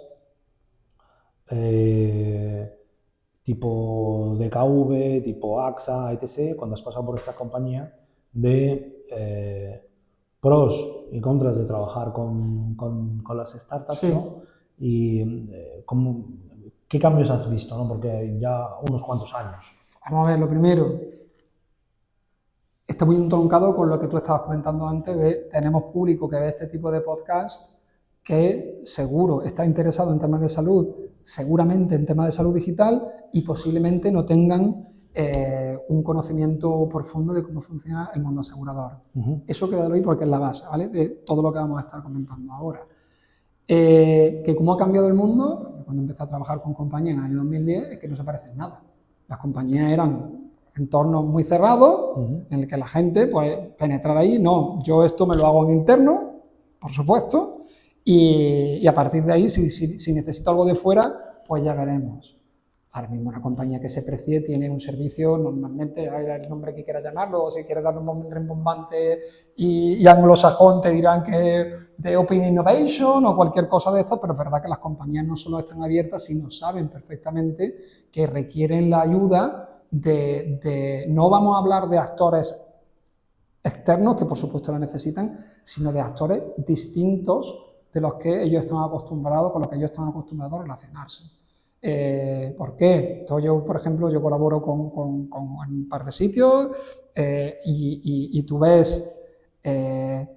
tipo DKV, tipo AXA, etc., cuando has pasado por esta compañía, de pros y contras de trabajar con las startups, sí. ¿no? Y ¿qué cambios has visto, ¿no? Porque ya unos cuantos años. Vamos a ver, lo primero, está muy entroncado con lo que tú estabas comentando antes de tenemos público que ve este tipo de podcast que seguro está interesado en temas de salud, seguramente en temas de salud digital y posiblemente no tengan un conocimiento profundo de cómo funciona el mundo asegurador. Eso queda ahí porque es la base, ¿vale? De todo lo que vamos a estar comentando ahora. Que cómo ha cambiado el mundo, cuando empecé a trabajar con compañías en el año 2010, es que no se parece en nada. Las compañías eran entornos muy cerrados, en el que la gente, pues, penetrar ahí, no, yo esto me lo hago en interno, por supuesto, y a partir de ahí, si necesito algo de fuera, pues ya veremos. Ahora mismo una compañía que se precie tiene un servicio, normalmente, el nombre que quieras llamarlo, o si quieres darle un nombre rimbombante y anglosajón te dirán que de Open Innovation o cualquier cosa de esto, pero es verdad que las compañías no solo están abiertas, sino saben perfectamente que requieren la ayuda no vamos a hablar de actores externos, que por supuesto la necesitan, sino de actores distintos de los que ellos están acostumbrados, con los que ellos están acostumbrados a relacionarse. ¿Por qué? Entonces yo, por ejemplo, yo colaboro con un par de sitios y tú ves el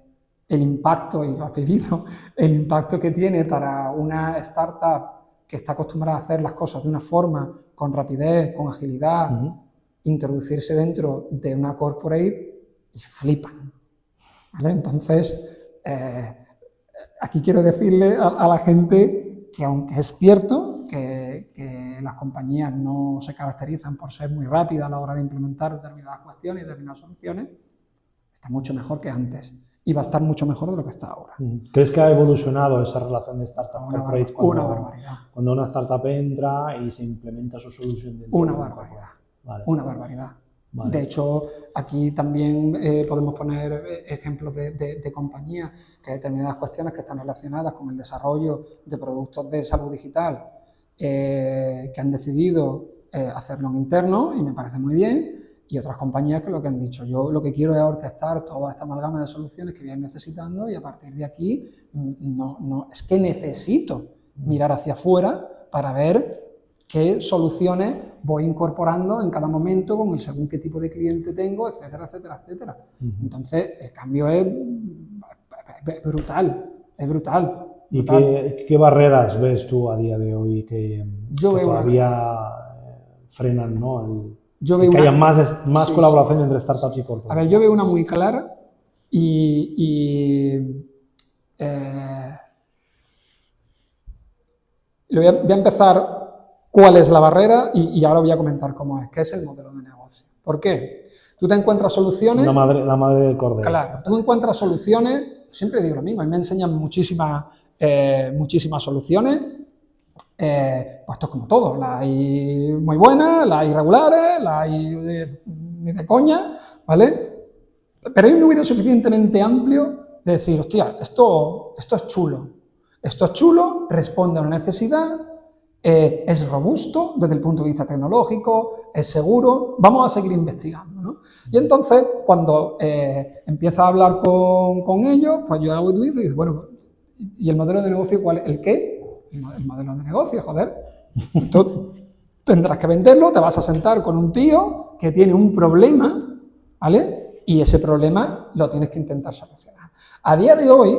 impacto, y lo has vivido, el impacto que tiene para una startup que está acostumbrada a hacer las cosas de una forma, con rapidez, con agilidad, introducirse dentro de una corporate y flipan, ¿vale? Entonces, aquí quiero decirle a la gente que aunque es cierto que las compañías no se caracterizan por ser muy rápidas a la hora de implementar determinadas cuestiones y determinadas soluciones, está mucho mejor que antes. Y va a estar mucho mejor de lo que está ahora. ¿Crees que ha evolucionado esa relación de startup-corporate una barbaridad. Cuando una startup entra y se implementa su solución? Una barbaridad. Vale. Una barbaridad. Vale. De hecho, aquí también podemos poner ejemplos de compañías que hay determinadas cuestiones que están relacionadas con el desarrollo de productos de salud digital que han decidido hacerlo en interno y me parece muy bien. Y otras compañías que lo que han dicho, yo lo que quiero es orquestar toda esta amalgama de soluciones que vienen necesitando y a partir de aquí es que necesito mirar hacia afuera para ver qué soluciones voy incorporando en cada momento con el según qué tipo de cliente tengo, etcétera, etcétera, etcétera. Entonces, el cambio es brutal, es brutal. ¿Y qué barreras ves tú a día de hoy que todavía frenan, ¿no? Que haya más colaboración entre startups y corporates. A ver, yo veo una muy clara voy a empezar cuál es la barrera y ahora voy a comentar cómo es, qué es el modelo de negocio. ¿Por qué? Tú te encuentras soluciones... La madre del cordero. Claro, tú encuentras soluciones, siempre digo lo mismo, a mí me enseñan muchísimas soluciones Pues esto es como todo, las hay muy buenas, las hay regulares, las hay ni de coña, ¿vale? Pero hay un número suficientemente amplio de decir, hostia, esto es chulo, responde a una necesidad, es robusto desde el punto de vista tecnológico, es seguro, vamos a seguir investigando, ¿no? Y entonces, cuando empieza a hablar con ellos, pues yo hago y digo, bueno, ¿y el modelo de negocio cuál es? ¿El qué? El modelo de negocio, joder. Tú tendrás que venderlo, te vas a sentar con un tío que tiene un problema, ¿vale? Y ese problema lo tienes que intentar solucionar. A día de hoy,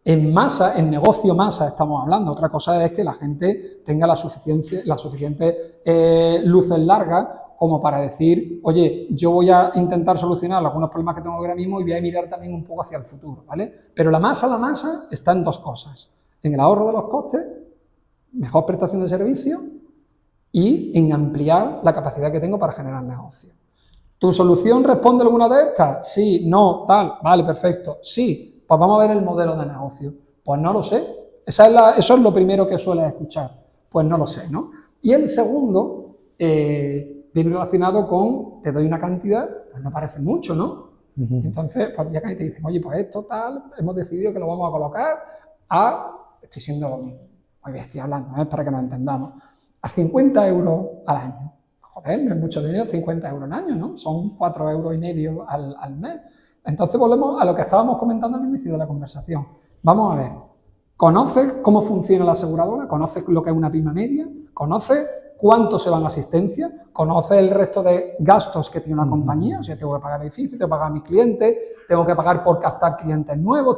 en masa, en negocio masa estamos hablando. Otra cosa es que la gente tenga la suficiente luces largas como para decir, oye, yo voy a intentar solucionar algunos problemas que tengo ahora mismo y voy a mirar también un poco hacia el futuro, ¿vale? Pero la masa está en dos cosas. En el ahorro de los costes, mejor prestación de servicio y en ampliar la capacidad que tengo para generar negocio. ¿Tu solución responde a alguna de estas? Sí, no, tal, vale, perfecto. Sí, pues vamos a ver el modelo de negocio. Pues no lo sé. Eso es lo primero que sueles escuchar. Pues no lo sé, ¿no? Y el segundo viene relacionado con, te doy una cantidad, pues no parece mucho, ¿no? Entonces, pues ya que te dicen, oye, pues esto tal, hemos decidido que lo vamos a colocar estoy siendo muy bestia hablando, ¿eh? Para que nos entendamos, a 50 euros al año. Joder, no es mucho dinero, 50 euros al año, ¿no? Son 4,5 euros al mes. Entonces volvemos a lo que estábamos comentando al inicio de la conversación. Vamos a ver, ¿conoces cómo funciona la aseguradora? ¿Conoces lo que es una prima media? ¿Conoces cuánto se van a asistencia? ¿Conoces el resto de gastos que tiene una compañía? O sea, tengo que pagar edificios, tengo que pagar a mis clientes, tengo que pagar por captar clientes nuevos,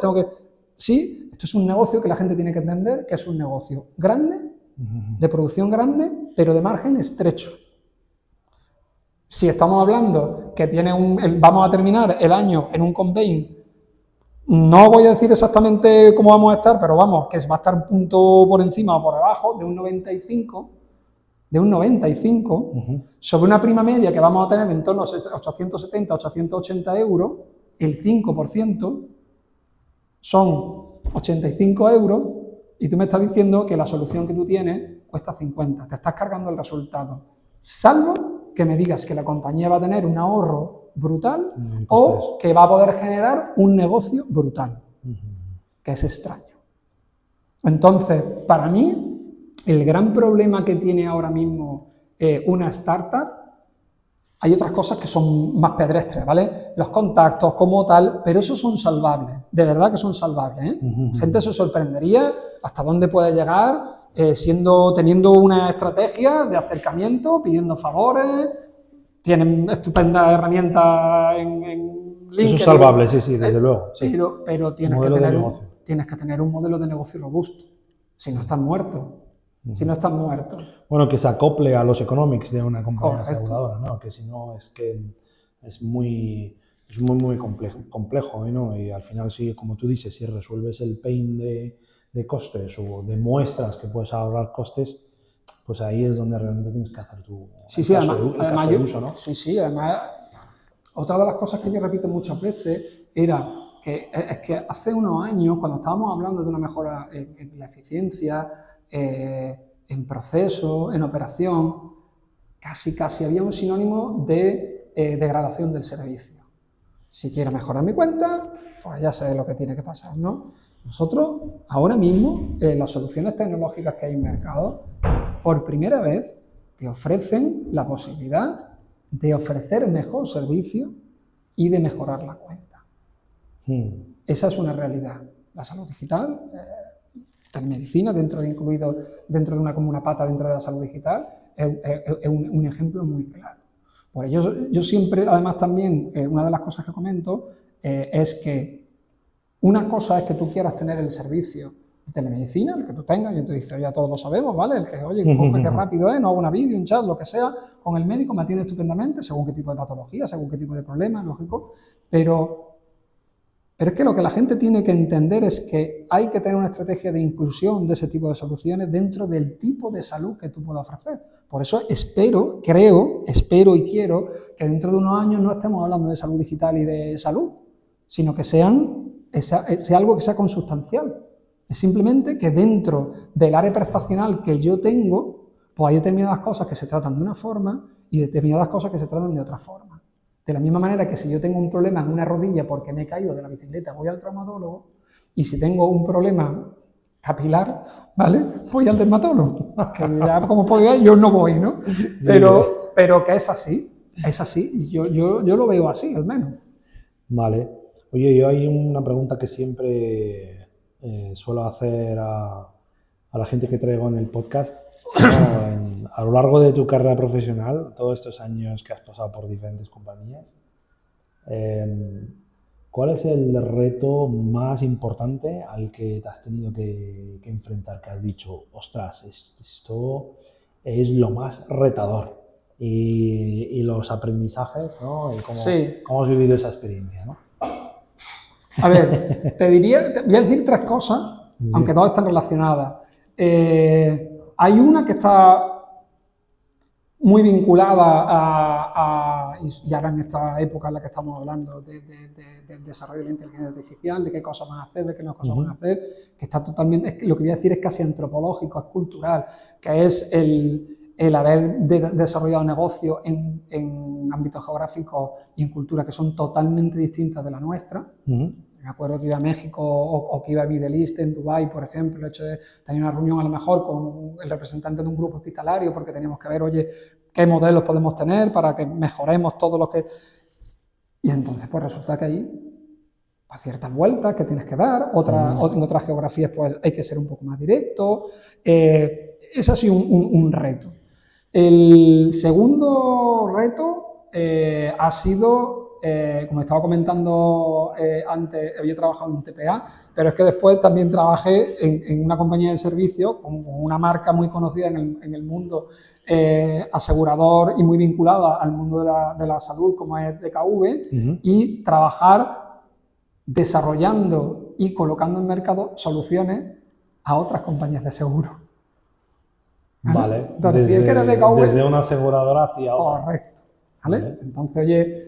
Sí, esto es un negocio que la gente tiene que entender que es un negocio grande, de producción grande, pero de margen estrecho. Si estamos hablando que vamos a terminar el año en un conveying, no voy a decir exactamente cómo vamos a estar, pero vamos, que va a estar un punto por encima o por debajo de un 95, sobre una prima media que vamos a tener en torno a 870, 880 euros, el 5%, son 85 euros y tú me estás diciendo que la solución que tú tienes cuesta 50. Te estás cargando el resultado. Salvo que me digas que la compañía va a tener un ahorro brutal o que va a poder generar un negocio brutal, que es extraño. Entonces, para mí, el gran problema que tiene ahora mismo una startup, hay otras cosas que son más pedestres, ¿vale? Los contactos como tal, pero esos son salvables, de verdad que son salvables, ¿eh? Gente se sorprendería hasta dónde puede llegar teniendo una estrategia de acercamiento, pidiendo favores, tienen estupendas herramientas en LinkedIn. Eso es salvable, sí, desde luego. Sí. Pero tienes que tener un modelo de negocio robusto, si no estás muerto. Si no estás muerto. Bueno, que se acople a los economics de una compañía aseguradora, ¿no? Que si no es que es muy complejo, ¿no? Y al final, sí, como tú dices, si resuelves el pain de costes o demuestras que puedes ahorrar costes, pues ahí es donde realmente tienes que hacer tu caso de uso, ¿no? Sí, además, otra de las cosas que yo repito muchas veces era que hace unos años, cuando estábamos hablando de una mejora en la eficiencia, en proceso, en operación, casi había un sinónimo de degradación del servicio. Si quiero mejorar mi cuenta, pues ya sé lo que tiene que pasar, ¿no? Nosotros, ahora mismo, las soluciones tecnológicas que hay en el mercado, por primera vez, te ofrecen la posibilidad de ofrecer mejor servicio y de mejorar la cuenta. Esa es una realidad. La salud digital, telemedicina, incluido dentro de una pata dentro de la salud digital, es un ejemplo muy claro. Por ello, yo siempre, además también, una de las cosas que comento es que una cosa es que tú quieras tener el servicio de telemedicina, el que tú tengas, yo te dice, ya todos lo sabemos, ¿vale? El que, oye, coge, qué rápido no hago una vídeo, un chat, lo que sea, con el médico me atiende estupendamente, según qué tipo de patología, según qué tipo de problema, lógico, pero es que lo que la gente tiene que entender es que hay que tener una estrategia de inclusión de ese tipo de soluciones dentro del tipo de salud que tú puedas ofrecer. Por eso espero y quiero que dentro de unos años no estemos hablando de salud digital y de salud, sino que sea algo que sea consustancial. Es simplemente que dentro del área prestacional que yo tengo, pues hay determinadas cosas que se tratan de una forma y determinadas cosas que se tratan de otra forma. De la misma manera que si yo tengo un problema en una rodilla porque me he caído de la bicicleta, voy al traumatólogo, y si tengo un problema capilar, ¿vale? Voy al dermatólogo, que ya como podéis ver yo no voy, ¿no? Pero que es así, y yo lo veo así, al menos. Vale. Oye, yo hay una pregunta que siempre suelo hacer a la gente que traigo en el podcast. ¿No? A lo largo de tu carrera profesional, todos estos años que has pasado por diferentes compañías, ¿cuál es el reto más importante al que te has tenido que enfrentar? Que has dicho, ostras, esto es lo más retador. Y los aprendizajes, ¿no? Y cómo has vivido esa experiencia, ¿no? A ver, te voy a decir tres cosas, sí, aunque todas están relacionadas. Hay una que está muy vinculada y ahora en esta época en la que estamos hablando del desarrollo de la inteligencia artificial, de qué cosas van a hacer, de qué no cosas van a hacer, que está totalmente, lo que voy a decir es casi antropológico, es cultural, que es el haber desarrollado negocios en ámbitos geográficos y en culturas que son totalmente distintas de la nuestra. Me acuerdo que iba a México o que iba a Middle East, en Dubái, por ejemplo, el hecho de tener una reunión a lo mejor con el representante de un grupo hospitalario porque teníamos que ver, oye, qué modelos podemos tener para que mejoremos todo lo que... Y entonces pues resulta que hay ciertas vueltas que tienes que dar, en otras geografías pues hay que ser un poco más directo. Ese ha sido un reto. El segundo reto ha sido, como estaba comentando antes, había trabajado en un TPA, pero es que después también trabajé en una compañía de servicios con una marca muy conocida en el mundo asegurador y muy vinculada al mundo de la salud como es DKV, y trabajar desarrollando y colocando en mercado soluciones a otras compañías de seguro. Vale, desde una aseguradora hacia otra. Correcto. ¿Vale? Entonces, oye,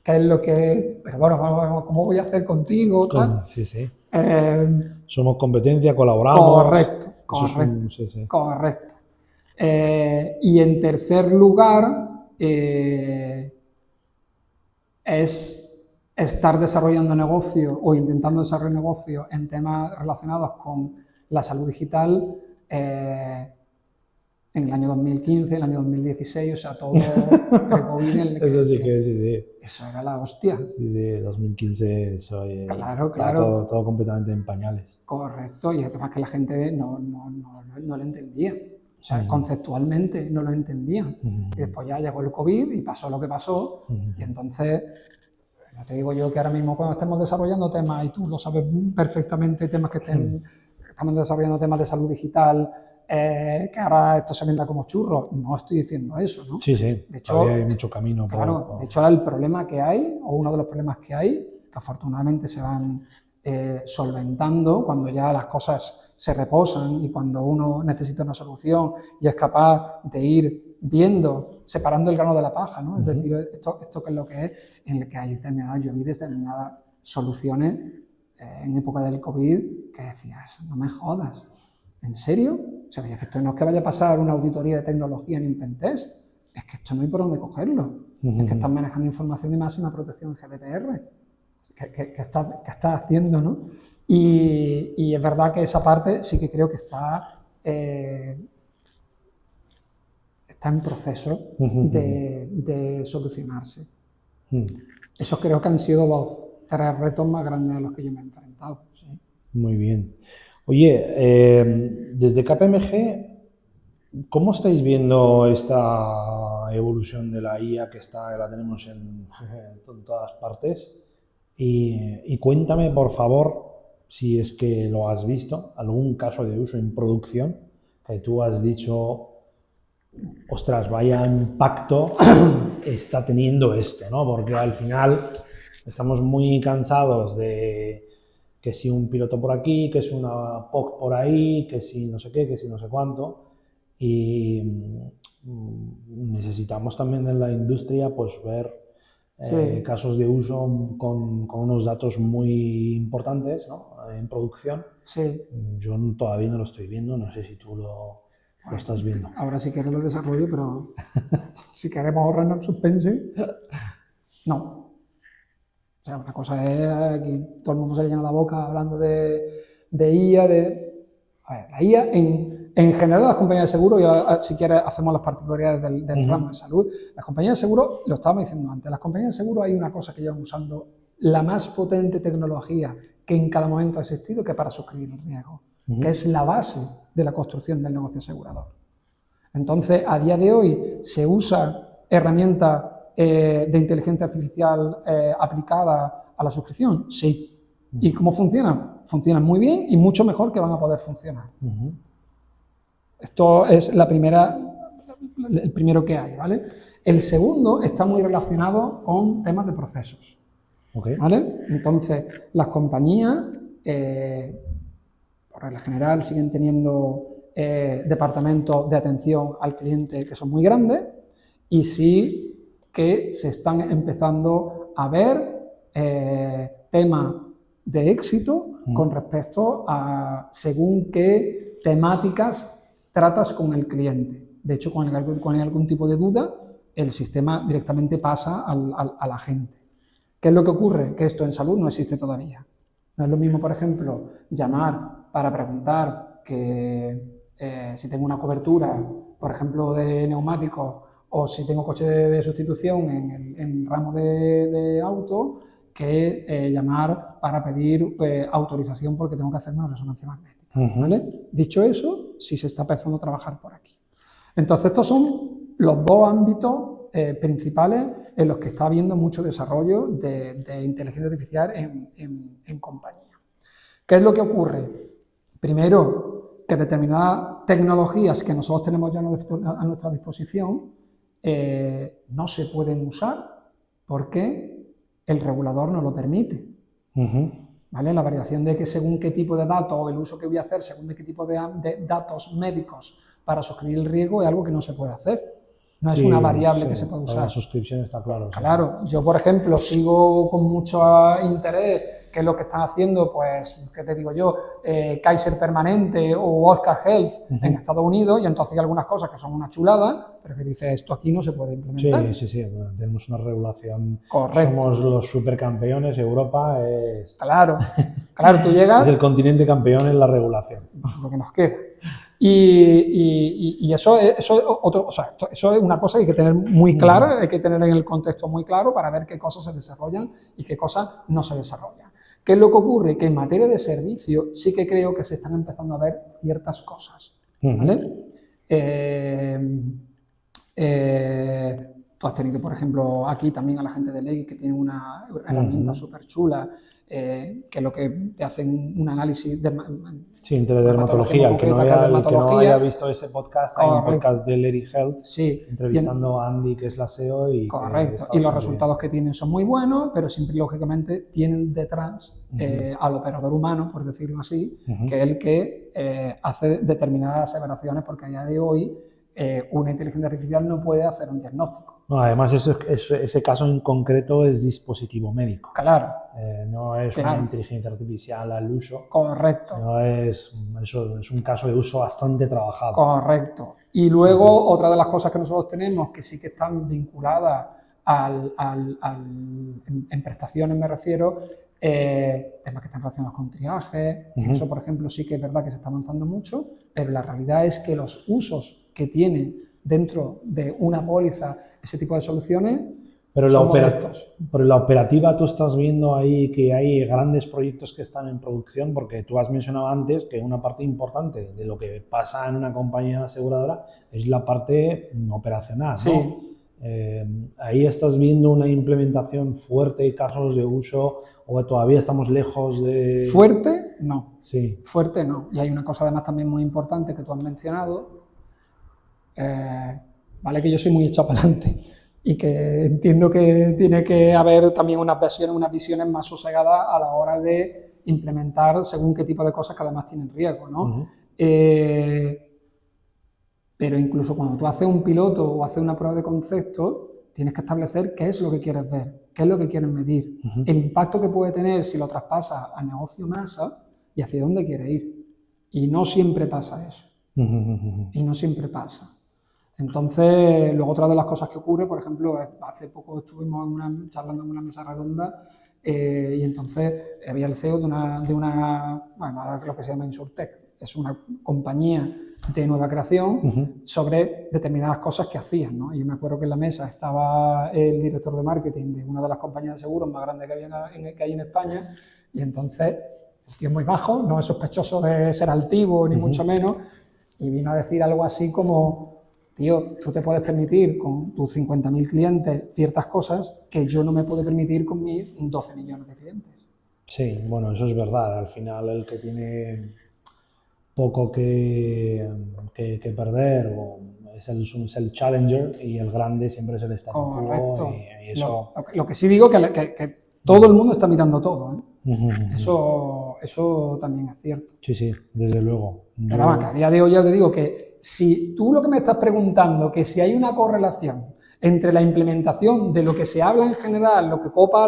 ¿qué es lo que...? Pero bueno, ¿cómo voy a hacer contigo? Tal? Sí, sí. Somos competencia, colaboramos. Correcto. Correcto. Y en tercer lugar, es estar desarrollando negocio o intentando desarrollar negocio en temas relacionados con la salud digital en el año 2015, el año 2016, o sea, todo pre-COVID. Eso sí que sí. Eso era la hostia. Sí, 2015 claro. Todo completamente en pañales. Correcto, y además que la gente no lo entendía. O sea, conceptualmente no lo entendía. Y después ya llegó el COVID y pasó lo que pasó, y entonces... No te digo yo que ahora mismo cuando estemos desarrollando temas, y tú lo sabes perfectamente, temas que estamos desarrollando temas de salud digital, que ahora esto se venda como churros, no estoy diciendo eso, ¿no? Sí, de hecho, todavía hay mucho camino. De hecho, el problema que hay, o uno de los problemas que hay, que afortunadamente se van solventando cuando ya las cosas se reposan y cuando uno necesita una solución y es capaz de ir viendo, separando el grano de la paja, ¿no? Es decir, esto que es lo que es, en el que hay yo vi determinadas soluciones en época del COVID que decías, no me jodas, ¿en serio? O sea, es que esto no es que vaya a pasar una auditoría de tecnología en un pentest, es que esto no hay por dónde cogerlo, es que están manejando información de máxima protección GDPR, que está haciendo, ¿no? Y es verdad que esa parte sí que creo que está en proceso de solucionarse. Esos creo que han sido los tres retos más grandes a los que yo me he enfrentado. ¿Sí? Muy bien. Oye, desde KPMG, ¿cómo estáis viendo esta evolución de la IA que la tenemos en todas partes? Y cuéntame, por favor, si es que lo has visto, algún caso de uso en producción que tú has dicho, ostras, vaya impacto está teniendo esto, ¿no? Porque al final estamos muy cansados de que si un piloto por aquí, que si una POC por ahí, que si no sé qué, que si no sé cuánto. Y necesitamos también en la industria pues ver Sí. casos de uso con unos datos muy importantes, ¿no? En producción. Sí. Yo todavía no lo estoy viendo, no sé si tú lo estás viendo. Ahora si quieres lo desarrollo, pero si queremos ahorrarnos el suspense, no. O sea, una cosa es aquí todo el mundo se llena la boca hablando de IA, a ver, la IA en general las compañías de seguro, y ahora, si quieres hacemos las particularidades del ramo de salud, las compañías de seguro, lo estábamos diciendo antes, las compañías de seguro hay una cosa que llevan usando la más potente tecnología que en cada momento ha existido, que para suscribir el riesgo, que es la base de la construcción del negocio asegurador. Entonces, a día de hoy se usa herramientas de inteligencia artificial aplicada a la suscripción, sí. ¿Y cómo funciona? Funcionan muy bien y mucho mejor que van a poder funcionar. Esto es el primero que hay, ¿vale? El segundo está muy relacionado con temas de procesos, ¿vale? Entonces, las compañías, por regla general, siguen teniendo departamentos de atención al cliente que son muy grandes y sí que se están empezando a ver temas de éxito con respecto a según qué temáticas tratas con el cliente. De hecho, cuando hay algún tipo de duda, el sistema directamente pasa a la gente. ¿Qué es lo que ocurre? Que esto en salud no existe todavía. No es lo mismo, por ejemplo, llamar para preguntar que si tengo una cobertura, por ejemplo, de neumáticos o si tengo coche de sustitución en el ramo de auto, que llamar para pedir autorización porque tengo que hacerme una resonancia magnética. ¿Vale? Dicho eso, sí se está empezando a trabajar por aquí. Entonces, estos son los dos ámbitos principales en los que está habiendo mucho desarrollo de inteligencia artificial en compañía. ¿Qué es lo que ocurre? Primero, que determinadas tecnologías que nosotros tenemos ya a nuestra disposición no se pueden usar porque el regulador no lo permite. ¿Vale? La variación de que según qué tipo de datos o el uso que voy a hacer según de qué tipo de datos médicos para suscribir el riesgo es algo que no se puede hacer. No es una variable que se puede usar. La suscripción está claro. Claro, yo por ejemplo sigo con mucho interés qué es lo que están haciendo, pues, ¿qué te digo yo? Kaiser Permanente o Oscar Health en Estados Unidos, y entonces hay algunas cosas que son una chulada, pero que dices, esto aquí no se puede implementar. Sí, bueno, tenemos una regulación. Correcto. Somos los supercampeones, Europa es... Claro, tú llegas... Es el continente campeón en la regulación. Lo que nos queda. Y eso es otro, o sea, eso es una cosa que hay que tener muy clara, hay que tener en el contexto muy claro para ver qué cosas se desarrollan y qué cosas no se desarrollan. ¿Qué es lo que ocurre? Que en materia de servicio sí que creo que se están empezando a ver ciertas cosas, ¿vale? Tú has tenido, por ejemplo, aquí también a la gente de Legui que tiene una herramienta súper chula, que lo que te hacen un análisis de dermatología. El que no haya visto ese podcast, hay un podcast de Lady Health entrevistando a Andy, que es la SEO. Correcto, y los resultados que tienen son muy buenos, pero siempre, lógicamente, tienen detrás al operador humano, por decirlo así, que es el que hace determinadas aseveraciones, porque a día de hoy una inteligencia artificial no puede hacer un diagnóstico. No, además, ese caso en concreto es dispositivo médico. Claro. No es una inteligencia artificial al uso. Correcto. No es un caso de uso bastante trabajado. Correcto. Y luego, otra de las cosas que nosotros tenemos que sí que están vinculadas en prestaciones, me refiero, temas que están relacionados con triaje. Eso, por ejemplo, sí que es verdad que se está avanzando mucho, pero la realidad es que los usos que tiene dentro de una póliza ese tipo de soluciones son modestos. Pero en la operativa tú estás viendo ahí que hay grandes proyectos que están en producción, porque tú has mencionado antes que una parte importante de lo que pasa en una compañía aseguradora es la parte operacional, ¿no? Sí. Ahí estás viendo una implementación fuerte y casos de uso, o todavía estamos lejos de... Fuerte, no. Sí. Fuerte, no. Y hay una cosa además también muy importante que tú has mencionado, vale, que yo soy muy echado para adelante y que entiendo que tiene que haber también unas visiones más sosegadas a la hora de implementar según qué tipo de cosas que además tienen riesgo, ¿no? Pero incluso cuando tú haces un piloto o haces una prueba de concepto, tienes que establecer qué es lo que quieres ver. qué es lo que quieren medir, el impacto que puede tener si lo traspasas a negocio masa y hacia dónde quiere ir. Y no siempre pasa eso. Y no siempre pasa. Entonces, luego otra de las cosas que ocurre, por ejemplo, hace poco estuvimos charlando en una mesa redonda y entonces había el CEO de una bueno, ahora lo que se llama Insurtech, es una compañía de nueva creación sobre determinadas cosas que hacían, ¿no? Y yo me acuerdo que en la mesa estaba el director de marketing de una de las compañías de seguros más grandes que hay en España y entonces el tío es muy bajo, no es sospechoso de ser altivo ni mucho menos y vino a decir algo así como: tío, tú te puedes permitir con tus 50.000 clientes ciertas cosas que yo no me puedo permitir con mis 12 millones de clientes. Sí, bueno, eso es verdad. Al final el que tiene poco que perder es el challenger y el grande siempre es el statu quo. Correcto. Y eso... Lo que sí digo que todo el mundo está mirando todo, ¿eh? Eso también es cierto. Sí, sí, desde luego. Pero vamos, que a día de hoy ya te digo que si tú lo que me estás preguntando, que si hay una correlación entre la implementación de lo que se habla en general, lo que copa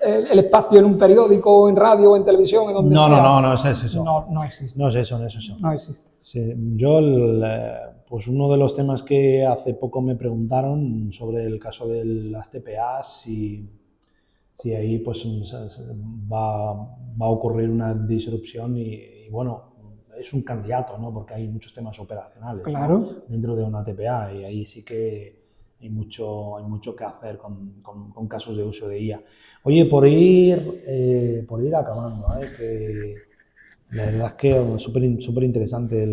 el espacio en un periódico, en radio, en televisión, en donde sea... No es eso. No existe. No es eso. No existe. Sí, yo, pues uno de los temas que hace poco me preguntaron sobre el caso de las TPAs, si ahí pues va a ocurrir una disrupción y bueno, es un candidato, ¿no? Porque hay muchos temas operacionales, claro, ¿no? Dentro de una TPA y ahí sí que hay mucho que hacer con casos de uso de IA. Oye, por ir acabando, que la verdad es que súper interesante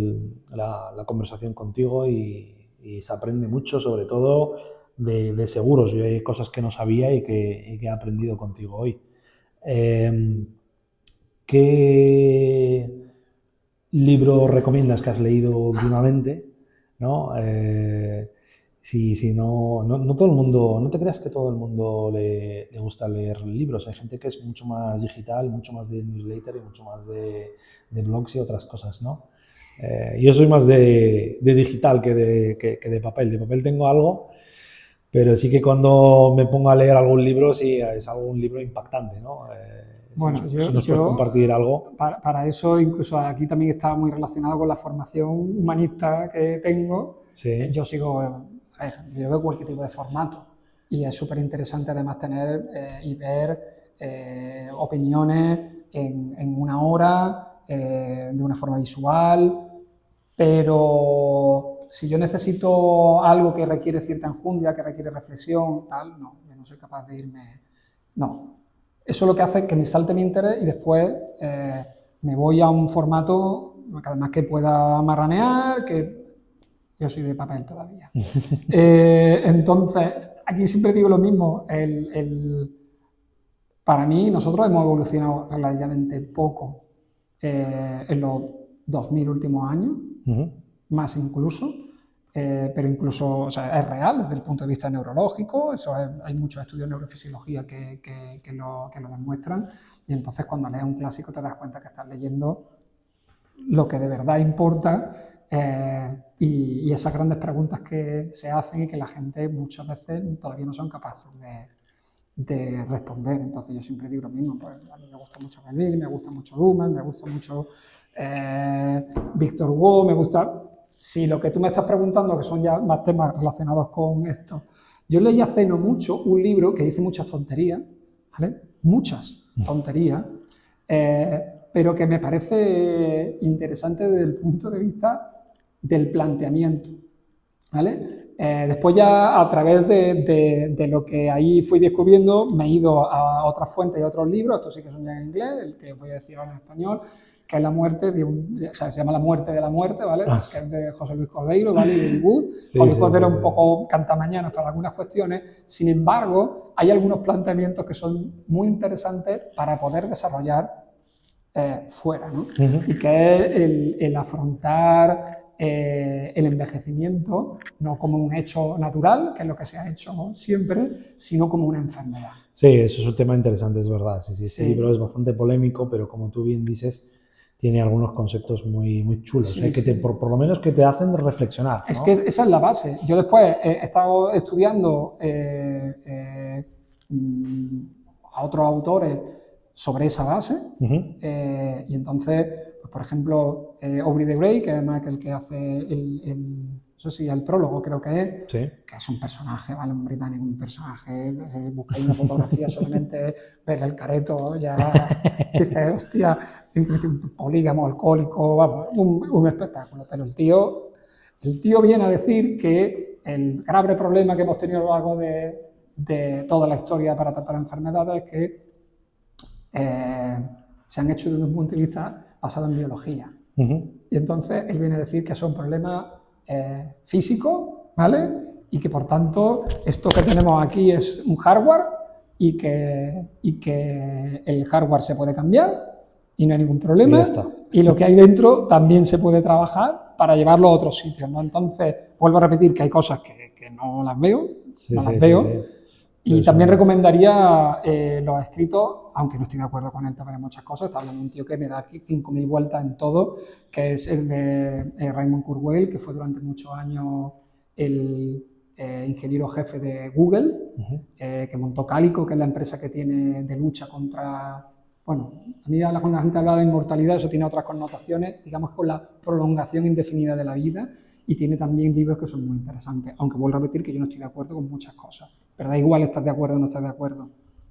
la conversación contigo y se aprende mucho, sobre todo de seguros. Yo hay cosas que no sabía y que he aprendido contigo hoy. ¿Qué libro recomiendas que has leído últimamente? ¿No? Si no todo el mundo, no te creas que todo el mundo le gusta leer libros. Hay gente que es mucho más digital, mucho más de newsletter y mucho más de blogs y otras cosas, ¿no? Yo soy más de digital que de papel. De papel tengo algo, pero sí que cuando me pongo a leer algún libro, sí, es algún libro impactante, ¿no? Bueno, si nos puedes compartir algo. Para eso, incluso aquí también está muy relacionado con la formación humanista que tengo. Sí. Yo veo cualquier tipo de formato y es súper interesante además tener y ver opiniones en una hora, de una forma visual, pero si yo necesito algo que requiere cierta enjundia, que requiere reflexión, tal, no, yo no soy capaz de irme, no. Eso lo que hace es que me salte mi interés y después me voy a un formato que además que pueda marranear, que yo soy de papel todavía. Entonces, aquí siempre digo lo mismo, para mí nosotros hemos evolucionado relativamente poco en los 2000 últimos años, más incluso, pero incluso, o sea, es real desde el punto de vista neurológico, hay muchos estudios de neurofisiología que lo demuestran, y entonces cuando lees un clásico te das cuenta que estás leyendo lo que de verdad importa y esas grandes preguntas que se hacen y que la gente muchas veces todavía no son capaces de responder. Entonces yo siempre digo lo mismo, pues a mí me gusta mucho Melville, me gusta mucho Dumas, me gusta mucho Victor Hugo, me gusta... Si lo que tú me estás preguntando, que son ya más temas relacionados con esto, yo leí hace no mucho un libro que dice muchas tonterías, ¿vale? Muchas tonterías, pero que me parece interesante desde el punto de vista del planteamiento, ¿vale? Después ya a través de lo que ahí fui descubriendo me he ido a otras fuentes y a otros libros, estos sí que son ya en inglés, el que voy a decir ahora en español, que es La muerte o sea, se llama La muerte de la muerte, ¿vale? Que es de José Luis Cordeiro, ¿vale? Y de Wood. Sí, José Luis Cordeiro es un poco cantamañanas para algunas cuestiones, sin embargo, hay algunos planteamientos que son muy interesantes para poder desarrollar fuera, ¿no? Y que es el afrontar el envejecimiento no como un hecho natural, que es lo que se ha hecho siempre, sino como una enfermedad. Sí, eso es un tema interesante, es verdad. Sí. Ese libro es bastante polémico, pero como tú bien dices, tiene algunos conceptos muy chulos, por lo menos que te hacen reflexionar, ¿no? Es que esa es la base. Yo después he estado estudiando a otros autores sobre esa base. Y entonces, pues, por ejemplo, Aubrey de Grey, que además es el que hace el prólogo, creo que es un personaje, ¿vale? Un británico, un personaje, buscáis una fotografía, solamente ver el careto, ya dices, hostia, polígamo, alcohólico, vamos, un espectáculo. Pero el tío viene a decir que el grave problema que hemos tenido a lo largo de toda la historia para tratar enfermedades es que se han hecho desde un punto de vista basado en biología. Y entonces él viene a decir que son problemas físicos, ¿vale? Y que por tanto esto que tenemos aquí es un hardware y que el hardware se puede cambiar y no hay ningún problema. Y lo que hay dentro también se puede trabajar para llevarlo a otros sitios, ¿no? Entonces, vuelvo a repetir que hay cosas que no las veo, Y también recomendaría los escritos, aunque no estoy de acuerdo con él también en muchas cosas. Está hablando de un tío que me da aquí 5.000 vueltas en todo, que es el de Raymond Kurzweil, que fue durante muchos años el ingeniero jefe de Google, que montó Calico, que es la empresa que tiene de lucha contra... Bueno, a mí cuando la gente habla de inmortalidad, eso tiene otras connotaciones, digamos, con la prolongación indefinida de la vida, y tiene también libros que son muy interesantes, aunque vuelvo a repetir que yo no estoy de acuerdo con muchas cosas, pero da igual estar de acuerdo o no estar de acuerdo.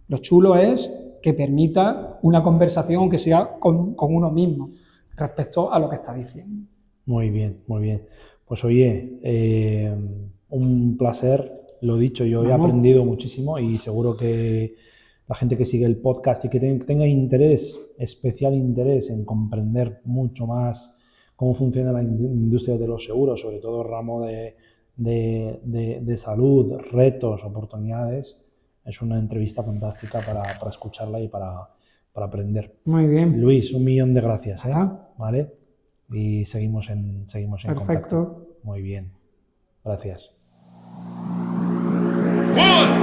Lo chulo es que permita una conversación, aunque sea con uno mismo, respecto a lo que está diciendo. Muy bien, muy bien. Pues oye, un placer, lo dicho, yo he aprendido muchísimo y seguro que la gente que sigue el podcast y que tenga especial interés en comprender mucho más cómo funciona la industria de los seguros, sobre todo el ramo de salud, retos, oportunidades, es una entrevista fantástica para escucharla y para aprender. Muy bien. Luis, 1.000.000 de gracias, ¿vale? Y seguimos en Perfecto. contacto. Muy bien. Gracias. 1